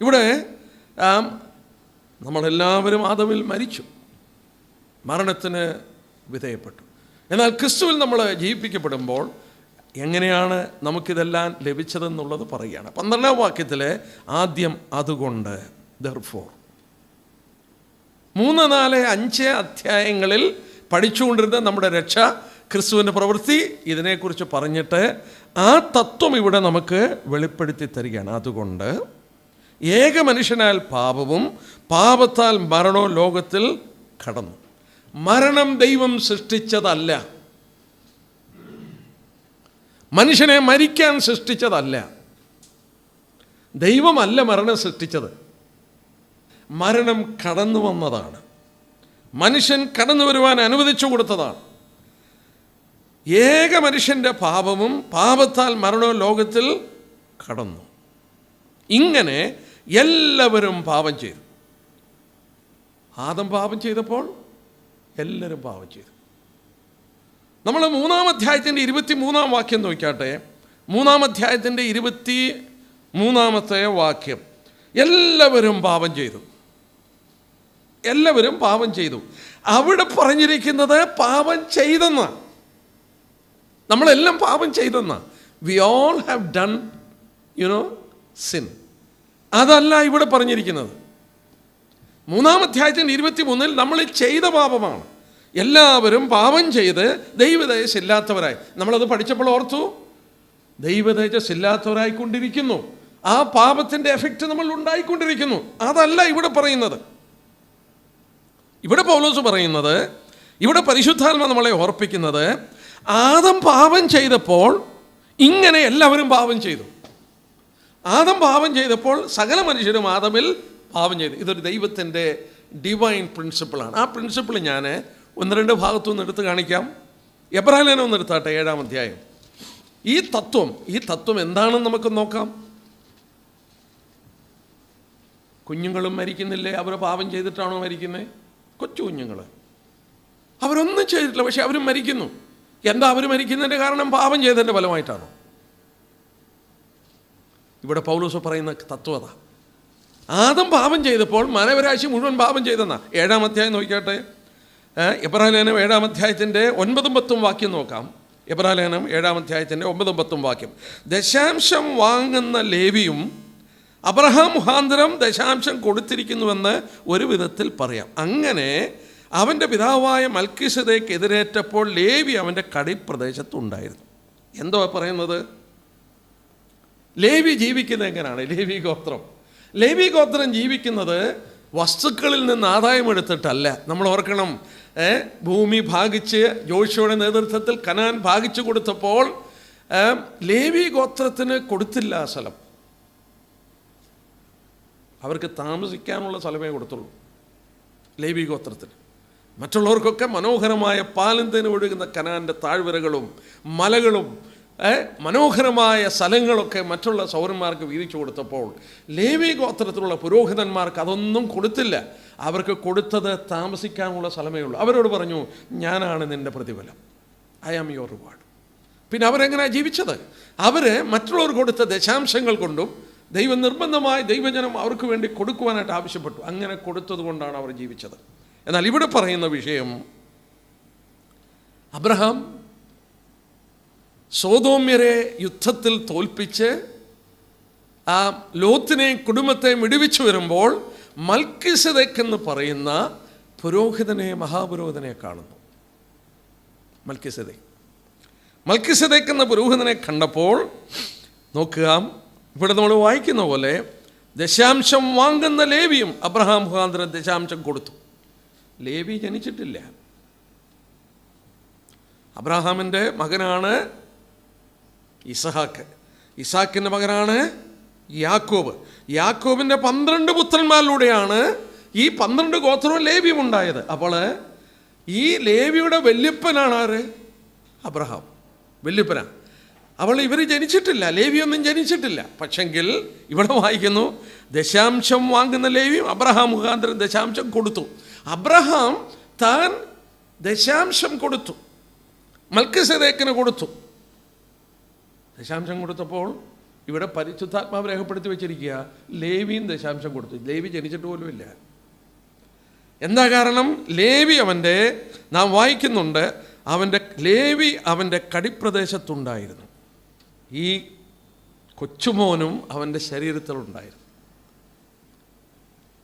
ഇവിടെ നമ്മളെല്ലാവരും ആദമിൽ മരിച്ചു, മരണത്തിന് വിധേയപ്പെട്ടു. എന്നാൽ ക്രിസ്തുവിൽ നമ്മൾ ജീവിപ്പിക്കപ്പെടുമ്പോൾ എങ്ങനെയാണ് നമുക്കിതെല്ലാം ലഭിച്ചതെന്നുള്ളത് പറയുകയാണ്. 12-ാം വാക്യത്തിൽ ആദ്യം അതുകൊണ്ട്, therefore 3, 4, 5 അധ്യായങ്ങളിൽ പഠിച്ചുകൊണ്ടിരുന്ന നമ്മുടെ രക്ഷ, ക്രിസ്തുവിൻ്റെ പ്രവൃത്തി, ഇതിനെക്കുറിച്ച് പറഞ്ഞിട്ട് ആ തത്വം ഇവിടെ നമുക്ക് വെളിപ്പെടുത്തി തരികയാണ്. അതുകൊണ്ട് ഏക മനുഷ്യനാൽ പാപവും പാപത്താൽ മരണവും ലോകത്തിൽ കടന്നു. മരണം ദൈവം സൃഷ്ടിച്ചതല്ല, മനുഷ്യനെ മരിക്കാൻ സൃഷ്ടിച്ചതല്ല. ദൈവമല്ല മരണം സൃഷ്ടിച്ചത്, മരണം കടന്നു വന്നതാണ്. മനുഷ്യൻ കടന്നു വരുവാൻ അനുവദിച്ചു കൊടുത്തതാണ്. ഏക മനുഷ്യൻ്റെ പാപവും പാപത്താൽ മരണവും ലോകത്തിൽ കടന്നു. ഇങ്ങനെ എല്ലാവരും പാപം ചെയ്തു. ആദം പാപം ചെയ്തപ്പോൾ എല്ലാവരും പാപം ചെയ്തു. നമ്മൾ 3-ാം അധ്യായത്തിൻ്റെ 23-ാം വാക്യം നോക്കിയാട്ടെ. 3-ാം അധ്യായത്തിൻ്റെ 23-ാമത്തെ വാക്യം, എല്ലാവരും പാപം ചെയ്തു, എല്ലാവരും പാപം ചെയ്തു. അവിടെ പറഞ്ഞിരിക്കുന്നത് പാപം ചെയ്തെന്ന, നമ്മളെല്ലാം പാപം ചെയ്തെന്ന. We all have done sin. അതല്ല ഇവിടെ പറഞ്ഞിരിക്കുന്നത്. 3-ാം അധ്യായത്തിൻ്റെ 23-ൽ നമ്മൾ ചെയ്ത പാപമാണ്. എല്ലാവരും പാപം ചെയ്ത് ദൈവതേജസ് ഇല്ലാത്തവരായി. നമ്മളത് പഠിച്ചപ്പോൾ ഓർത്തു, ദൈവതേജസ് ഇല്ലാത്തവരായിക്കൊണ്ടിരിക്കുന്നു. ആ പാപത്തിൻ്റെ എഫക്റ്റ് നമ്മൾ ഉണ്ടായിക്കൊണ്ടിരിക്കുന്നു. അതല്ല ഇവിടെ പറയുന്നത്. ഇവിടെ പൗലോസ് പറയുന്നത്, ഇവിടെ പരിശുദ്ധാത്മ നമ്മളെ ഓർപ്പിക്കുന്നത്, ആദം പാപം ചെയ്തപ്പോൾ ഇങ്ങനെ എല്ലാവരും പാപം ചെയ്തു. ആദം പാപം ചെയ്തപ്പോൾ സകല മനുഷ്യരും ആദമിൽ പാപം ചെയ്തു. ഇതൊരു ദൈവത്തിൻ്റെ ഡിവൈൻ പ്രിൻസിപ്പിളാണ്. ആ പ്രിൻസിപ്പിൾ ഞാൻ 1-2 ഭാഗത്തുനിന്ന് എടുത്ത് കാണിക്കാം. എബ്രായലേഖനം ഒന്ന് എടുത്താട്ടെ, 7-ാം അധ്യായം. ഈ തത്വം എന്താണെന്ന് നമുക്ക് നോക്കാം. കുഞ്ഞുങ്ങളും മരിക്കുന്നില്ലേ? അവർ പാപം ചെയ്തിട്ടാണോ മരിക്കുന്നത്? കൊച്ചു കുഞ്ഞുങ്ങൾ അവരൊന്നും ചെയ്തിട്ടില്ല, പക്ഷെ അവരും മരിക്കുന്നു. എന്താ അവർ മരിക്കുന്നതിൻ്റെ കാരണം? പാപം ചെയ്തതിൻ്റെ ഫലമായിട്ടാണോ? ഇവിടെ പൗലോസ് പറയുന്ന തത്വത, ആദം പാപം ചെയ്തപ്പോൾ മാനവരാശി മുഴുവൻ പാപം ചെയ്തെന്നാ. 7-ാം അധ്യായം നോക്കിയാട്ടെ. എബ്രായലേഖനം 7-ാം അധ്യായത്തിൻ്റെ 9-ഉം 10-ഉം വാക്യം നോക്കാം. എബ്രായലേഖനം 7-ാം അധ്യായത്തിൻ്റെ 9-ഉം 10-ഉം വാക്യം. ദശാംശം വാങ്ങുന്ന ലേവിയും അബ്രഹാം മുഖാന്തരം ദശാംശം കൊടുത്തിരിക്കുന്നുവെന്ന് ഒരു വിധത്തിൽ പറയാം. അങ്ങനെ അവൻ്റെ പിതാവായ മൽക്കീസേദെക്ക് എതിരേറ്റപ്പോൾ ലേവി അവൻ്റെ കടിപ്രദേശത്തുണ്ടായിരുന്നു. എന്തോ പറയുന്നത്? ലേവി ജീവിക്കുന്നത് എങ്ങനെയാണ്? ലേവി ഗോത്രം ജീവിക്കുന്നത് വസ്തുക്കളിൽ നിന്ന് ആദായം എടുത്തിട്ടല്ല. നമ്മൾ ഓർക്കണം, ഭൂമി ഭാഗിച്ച് ജോഷുവയുടെ നേതൃത്വത്തിൽ കനാൻ ഭാഗിച്ചു കൊടുത്തപ്പോൾ ലേവി ഗോത്രത്തിന് കൊടുത്തില്ല ആ സ്ഥലം. അവർക്ക് താമസിക്കാനുള്ള സ്ഥലമേ കൊടുത്തുള്ളൂ ലേവി ഗോത്രത്തിന്. മറ്റുള്ളവർക്കൊക്കെ മനോഹരമായ പാലന്തേന് ഒഴുകുന്ന കനാൻ്റെ താഴ്വരകളും മലകളും മനോഹരമായ സ്ഥലങ്ങളൊക്കെ മറ്റുള്ള സൗരന്മാർക്ക് വീതിച്ചു കൊടുത്തപ്പോൾ ലേവി ഗോത്രത്തിലുള്ള പുരോഹിതന്മാർക്ക് അതൊന്നും കൊടുത്തില്ല. അവർക്ക് കൊടുത്തത് താമസിക്കാനുള്ള സ്ഥലമേ ഉള്ളൂ. അവരോട് പറഞ്ഞു, ഞാനാണ് നിൻ്റെ പ്രതിഫലം, ഐ ആം യുവർ റിവാർഡ്. പിന്നെ അവരെങ്ങനെയാണ് ജീവിച്ചത്? അവർ മറ്റുള്ളവർ കൊടുത്ത ദശാംശങ്ങൾ കൊണ്ടും ദൈവം നിർബന്ധമായി ദൈവജനം അവർക്ക് വേണ്ടി കൊടുക്കുവാനായിട്ട് ആവശ്യപ്പെട്ടു. അങ്ങനെ കൊടുത്തത് കൊണ്ടാണ് അവർ ജീവിച്ചത്. എന്നാൽ ഇവിടെ പറയുന്ന വിഷയം, അബ്രഹാം സോദോമ്യരെ യുദ്ധത്തിൽ തോൽപ്പിച്ച് ആ ലോത്തിനെയും കുടുംബത്തെയും വിടുവിച്ചു വരുമ്പോൾ മൽക്കീസേദെക്ക് എന്ന് പറയുന്ന മഹാപുരോഹിതനെ കാണുന്നു. മൽക്കീസേദെക്ക് എന്ന പുരോഹിതനെ കണ്ടപ്പോൾ നോക്കുക, ഇവിടെ നമ്മൾ വായിക്കുന്ന പോലെ ദശാംശം വാങ്ങുന്ന ലേവിയും അബ്രഹാം മുഖാന്തരം ദശാംശം കൊടുത്തു. ലേവി ജനിച്ചിട്ടില്ല. അബ്രഹാമിൻ്റെ മകനാണ് ഇസഹാക്ക്, ഇസാക്കിൻ്റെ മകനാണ് യാക്കോബിൻ്റെ 12 പുത്രന്മാരിലൂടെയാണ് ഈ 12 ഗോത്രവും ലേവിയും ഉണ്ടായത്. അപ്പോൾ ഈ ലേവിയുടെ വല്യപ്പനാണ് ആര്? അബ്രഹാം വല്യപ്പനാണ്. അവൾ ഇവർ ജനിച്ചിട്ടില്ല, ലേവിയൊന്നും ജനിച്ചിട്ടില്ല. പക്ഷെങ്കിൽ ഇവിടെ വായിക്കുന്നു, ദശാംശം വാങ്ങുന്ന ലേവിയും അബ്രഹാം മുഖാന്തരം ദശാംശം കൊടുത്തു. അബ്രഹാം താൻ ദശാംശം കൊടുത്തു, മൽക്കിസേദെക്കിന് കൊടുത്തു. ദശാംശം കൊടുത്തപ്പോൾ ഇവിടെ പരിശുദ്ധാത്മാവ് രേഖപ്പെടുത്തി വെച്ചിരിക്കുക, ലേവിയും ദശാംശം കൊടുത്തു. ലേവി ജനിച്ചിട്ട് പോലുമില്ല. എന്താ കാരണം? ലേവി നാം വായിക്കുന്നുണ്ട്, ലേവി അവൻ്റെ കടിപ്രദേശത്തുണ്ടായിരുന്നു. ഈ കൊച്ചുമോനും അവൻ്റെ ശരീരത്തിലുണ്ടായിരുന്നു.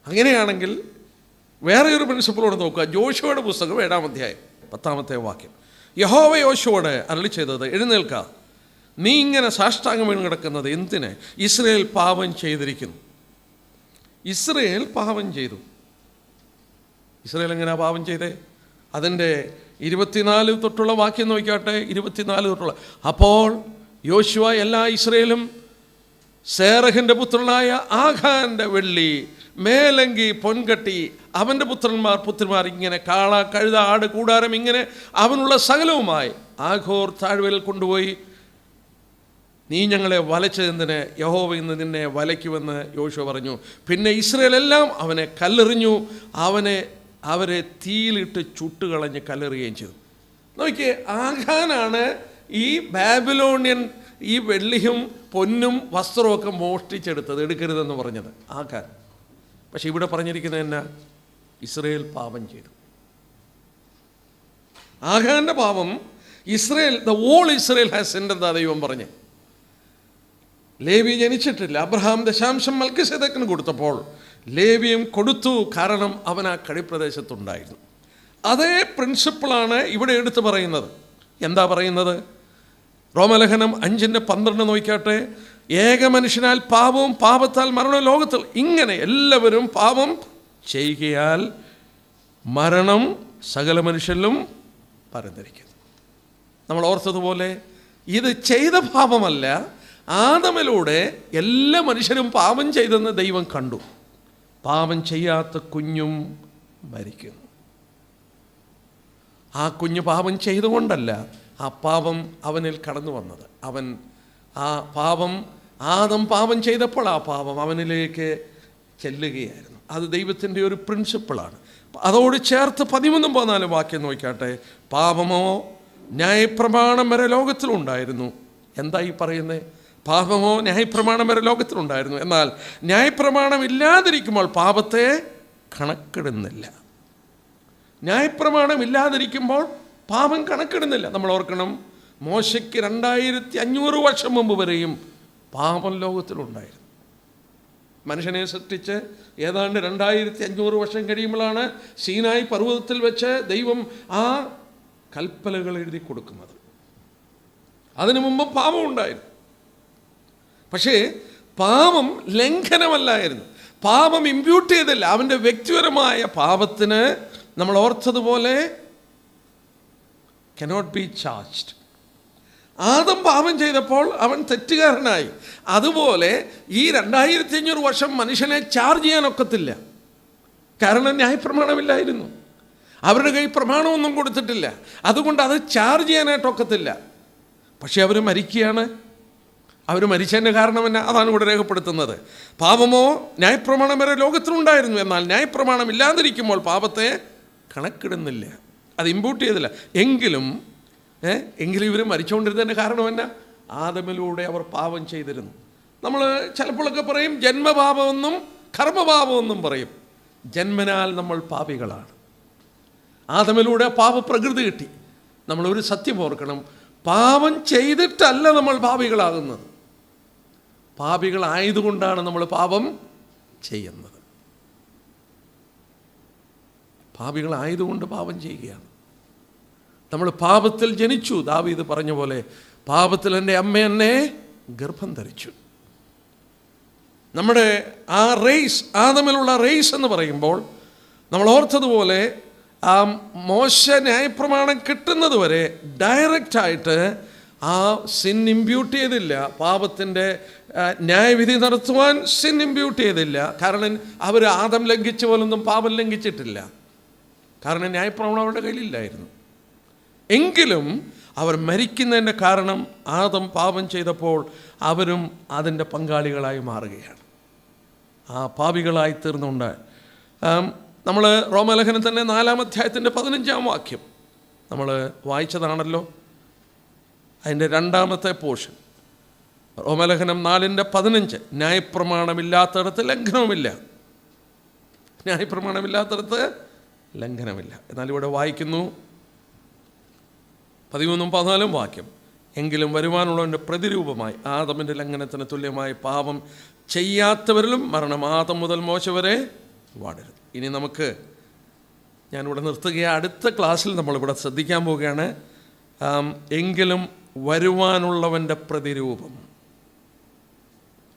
അങ്ങനെയാണെങ്കിൽ വേറെ ഒരു പ്രിൻസിപ്പിളോട് നോക്കുക. ജോഷുവയുടെ പുസ്തകം 7-ാം അധ്യായം 10-ാമത്തെ വാക്യം. യഹോവ യോശുവോട് അരുളി ചെയ്തത്, എഴുന്നേൽക്ക, നീ ഇങ്ങനെ സാഷ്ടാംഗം വീണ് കിടക്കുന്നത് എന്തിന്? ഇസ്രായേൽ പാപം ചെയ്തിരിക്കുന്നു. ഇസ്രായേൽ പാപം ചെയ്തു. ഇസ്രായേൽ എങ്ങനെയാ പാപം ചെയ്തേ? അതിൻ്റെ 24 തൊട്ടുള്ള വാക്യം നോക്കിയാട്ടെ. 24 തൊട്ടുള്ള. അപ്പോൾ യോശുവ എല്ലാ ഇസ്രായേലും സേറഹിൻ്റെ പുത്രനായ ആഖാന്റെ വെള്ളി, മേലങ്കി, പൊൻകട്ടി, അവൻ്റെ പുത്രന്മാർ ഇങ്ങനെ കാള, കഴുത, ആട്, കൂടാരം, ഇങ്ങനെ അവനുള്ള സകലവുമായി ആഘോർ താഴ്വരയിൽ കൊണ്ടുപോയി, നീ ഞങ്ങളെ വലച്ചതെന്തിന്? യഹോവ ഇന്ന് നിന്നെ വലയ്ക്കുമെന്ന് യോശുവ പറഞ്ഞു. പിന്നെ ഇസ്രായേലെല്ലാം അവനെ കല്ലെറിഞ്ഞു, അവരെ തീയിലിട്ട് ചുട്ടുകളഞ്ഞ് കല്ലെറിയുകയും ചെയ്തു. നോക്കിയേ, ആഖാനാണ് ഈ ബാബിലോണിയൻ ഈ വെള്ളിയും പൊന്നും വസ്ത്രമൊക്കെ മോഷ്ടിച്ചെടുത്തത്, എടുക്കരുതെന്ന് പറഞ്ഞത് ആഖാൻ. പക്ഷെ ഇവിടെ പറഞ്ഞിരിക്കുന്നത് എന്നാ? ഇസ്രായേൽ പാപം ചെയ്തു. ആഖാന്റെ പാപം Israel, the whole Israel has sinned എന്താ ദൈവം പറഞ്ഞ്. ലേവി ജനിച്ചിട്ടില്ല. അബ്രഹാം ദശാംശം മൽക്കിസേദെക്കിന് കൊടുത്തപ്പോൾ ലേവിയും കൊടുത്തു, കാരണം അവൻ ആ കടിപ്രദേശത്തുണ്ടായിരുന്നു. അതേ പ്രിൻസിപ്പിളാണ് ഇവിടെ എടുത്തു പറയുന്നത്. എന്താ പറയുന്നത്? റോമലേഖനം 5:12 നോക്കിയാട്ടെ. ഏക മനുഷ്യനാൽ പാപവും പാപത്താൽ മരണവും ലോകത്തിൽ, ഇങ്ങനെ എല്ലാവരും പാപം ചെയ്യുകയാൽ മരണം സകല മനുഷ്യരിലും പരന്നിരിക്കുന്നു. നമ്മൾ ഓർത്തതുപോലെ ഇത് ചെയ്ത പാപമല്ല, ആദമിലൂടെ എല്ലാ മനുഷ്യരും പാപം ചെയ്തെന്ന് ദൈവം കണ്ടു. പാപം ചെയ്യാത്ത കുഞ്ഞും മരിക്കുന്നു. ആ കുഞ്ഞ് പാപം ചെയ്തുകൊണ്ടല്ല ആ പാപം അവനിൽ കടന്നു വന്നത്. ആദം പാപം ചെയ്തപ്പോൾ ആ പാപം അവനിലേക്ക് ചെല്ലുകയായിരുന്നു. അത് ദൈവത്തിൻ്റെ ഒരു പ്രിൻസിപ്പിളാണ്. അതോട് ചേർത്ത് 13-14 വാക്യം നോക്കിയാട്ടെ. പാപമോ ന്യായപ്രമാണം വരെ ലോകത്തിലുണ്ടായിരുന്നു. എന്താ ഈ പറയുന്നത്? പാപമോ ന്യായപ്രമാണം വരെ ലോകത്തിലുണ്ടായിരുന്നു, എന്നാൽ ന്യായപ്രമാണം ഇല്ലാതിരിക്കുമ്പോൾ പാപത്തെ കണക്കിടുന്നില്ല. ന്യായപ്രമാണം ഇല്ലാതിരിക്കുമ്പോൾ പാപം കണക്കിടുന്നില്ല. നമ്മൾ ഓർക്കണം, മോശയ്ക്ക് 2500 വർഷം മുമ്പ് വരെയും പാപം ലോകത്തിലുണ്ടായിരുന്നു. മനുഷ്യനെ സൃഷ്ടിച്ച് ഏതാണ്ട് 2500 വർഷം കഴിയുമ്പോഴാണ് സീനായി പർവ്വതത്തിൽ വെച്ച് ദൈവം ആ കൽപ്പനകൾ എഴുതി കൊടുക്കുന്നത്. അതിനു മുമ്പ് പാപം ഉണ്ടായിരുന്നു. പക്ഷേ പാപം ലംഘനമല്ലായിരുന്നു. പാപം ഇമ്പ്യൂട്ട് ചെയ്തില്ല. അവൻ്റെ വ്യക്തിപരമായ പാപത്തിന് നമ്മൾ ഓർത്തതുപോലെ cannot be charged. ആദം പാപം ചെയ്തപ്പോൾ അവൻ തെറ്റുകാരനായി. അതുപോലെ ഈ 2500 വർഷം മനുഷ്യനെ ചാർജ് ചെയ്യാനൊക്കത്തില്ല. കാരണം ന്യായപ്രമാണമില്ലായിരുന്നു. അവരുടെ കൈ പ്രമാണമൊന്നും കൊടുത്തിട്ടില്ല. അതുകൊണ്ട് അത് ചാർജ് ചെയ്യാനായിട്ടൊക്കത്തില്ല. പക്ഷെ അവർ മരിക്കുകയാണ്. അവർ മരിച്ചതിൻ്റെ കാരണം എന്നാ? അതാണ് ഇവിടെ രേഖപ്പെടുത്തുന്നത്. പാപമോ ന്യായപ്രമാണം വരെ ലോകത്തിലുണ്ടായിരുന്നു, എന്നാൽ ന്യായപ്രമാണം ഇല്ലാതിരിക്കുമ്പോൾ പാപത്തെ കണക്കിടുന്നില്ല. അത് ഇമ്പ്യൂട്ട് ചെയ്തില്ല. എങ്കിലും ഇവർ മരിച്ചുകൊണ്ടിരുന്നതിൻ്റെ കാരണം എന്നാ? ആദമിലൂടെ അവർ പാപം ചെയ്തിരുന്നു. നമ്മൾ ചിലപ്പോഴൊക്കെ പറയും ജന്മപാപമെന്നും കർമ്മപാപമെന്നും പറയും. ജന്മനാൽ നമ്മൾ പാപികളാണ്. ആദമിലൂടെ പാപപ്രകൃതി കിട്ടി. നമ്മളൊരു സത്യം ഓർക്കണം, പാപം ചെയ്തിട്ടല്ല നമ്മൾ പാപികളാകുന്നത്. പാപികളായതുകൊണ്ടാണ് നമ്മൾ പാപം ചെയ്യുന്നത്. പാപികളായതുകൊണ്ട് പാപം ചെയ്യുകയാണ്. നമ്മൾ പാപത്തിൽ ജനിച്ചു. ദാവീദ് പറഞ്ഞ പോലെ, പാപത്തിൽ എൻ്റെ അമ്മ എന്നെ ഗർഭം ധരിച്ചു. നമ്മുടെ ആ റേസ്, ആദമിലുള്ള റേസ് എന്ന് പറയുമ്പോൾ നമ്മൾ ഓർത്തതുപോലെ ആ മോശ ന്യായപ്രമാണം കിട്ടുന്നത് വരെ ഡയറക്റ്റായിട്ട് ആ സിൻ ഇമ്പ്യൂട്ട് ചെയ്തില്ല. പാപത്തിൻ്റെ ന്യായവിധി നടത്തുവാൻ സിൻ ഇമ്പ്യൂട്ട് ചെയ്തില്ല. കാരണം അവർ ആദം ലംഘിച്ച പോലൊന്നും പാപം ലംഘിച്ചിട്ടില്ല. കാരണം ന്യായപ്രമാണം അവരുടെ കയ്യിലില്ലായിരുന്നു. എങ്കിലും അവർ മരിക്കുന്നതിൻ്റെ കാരണം ആദം പാപം ചെയ്തപ്പോൾ അവരും അതിൻ്റെ പങ്കാളികളായി മാറുകയാണ്. ആ പാപികളായി തീർന്നുകൊണ്ട് നമ്മൾ റോമാലേഖനത്തിൻ്റെ 4-ാം അധ്യായത്തിൻ്റെ 15-ാം വാക്യം നമ്മൾ വായിച്ചതാണല്ലോ. അതിൻ്റെ 2-ാമത്തെ പോർഷൻ റോമാലേഖനം 4:15. ന്യായപ്രമാണമില്ലാത്തടത്ത് ലംഘനവുമില്ല. ന്യായപ്രമാണമില്ലാത്തടത്ത് ലംഘനമില്ല. എന്നാൽ ഇവിടെ വായിക്കുന്നു 13-14 വാക്യം. എങ്കിലും വരുവാനുള്ളവൻ്റെ പ്രതിരൂപമായി ആദമിൻ്റെ ലംഘനത്തിന് തുല്യമായി പാപം ചെയ്യാത്തവരിലും മരണം ആദം മുതൽ മോശ വരെ വാടരുത്. ഇനി നമുക്ക് ഞാനിവിടെ നിർത്തുകയാണ്. അടുത്ത ക്ലാസ്സിൽ നമ്മളിവിടെ ശ്രദ്ധിക്കാൻ പോവുകയാണ്. എങ്കിലും വരുവാനുള്ളവൻ്റെ പ്രതിരൂപം.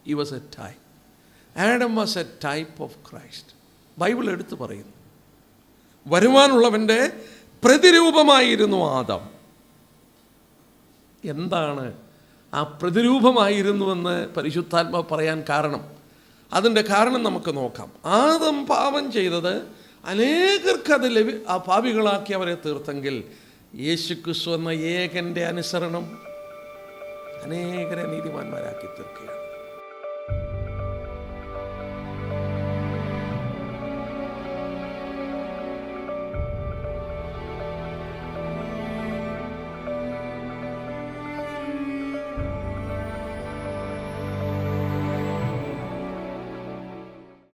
He was a type. Adam was a type of Christ. Bible എടുത്തു പറയുന്നു വരുവാനുള്ളവൻ്റെ പ്രതിരൂപമായിരുന്നു ആദം. എന്താണ് ആ പ്രതിരൂപമായിരുന്നുവെന്ന് പരിശുദ്ധാത്മാവ് പറയാൻ കാരണം? അതിൻ്റെ കാരണം നമുക്ക് നോക്കാം. ആദം പാപം ചെയ്തത് അനേകർക്ക് അത് ആ പാപികളാക്കി അവരെ തീർത്തെങ്കിൽ യേശുക്രിസ്തു എന്ന ഏകൻ്റെ അനുസരണം അനേകരെ നീതിമാന്മാരാക്കി തീർക്കുകയാണ്.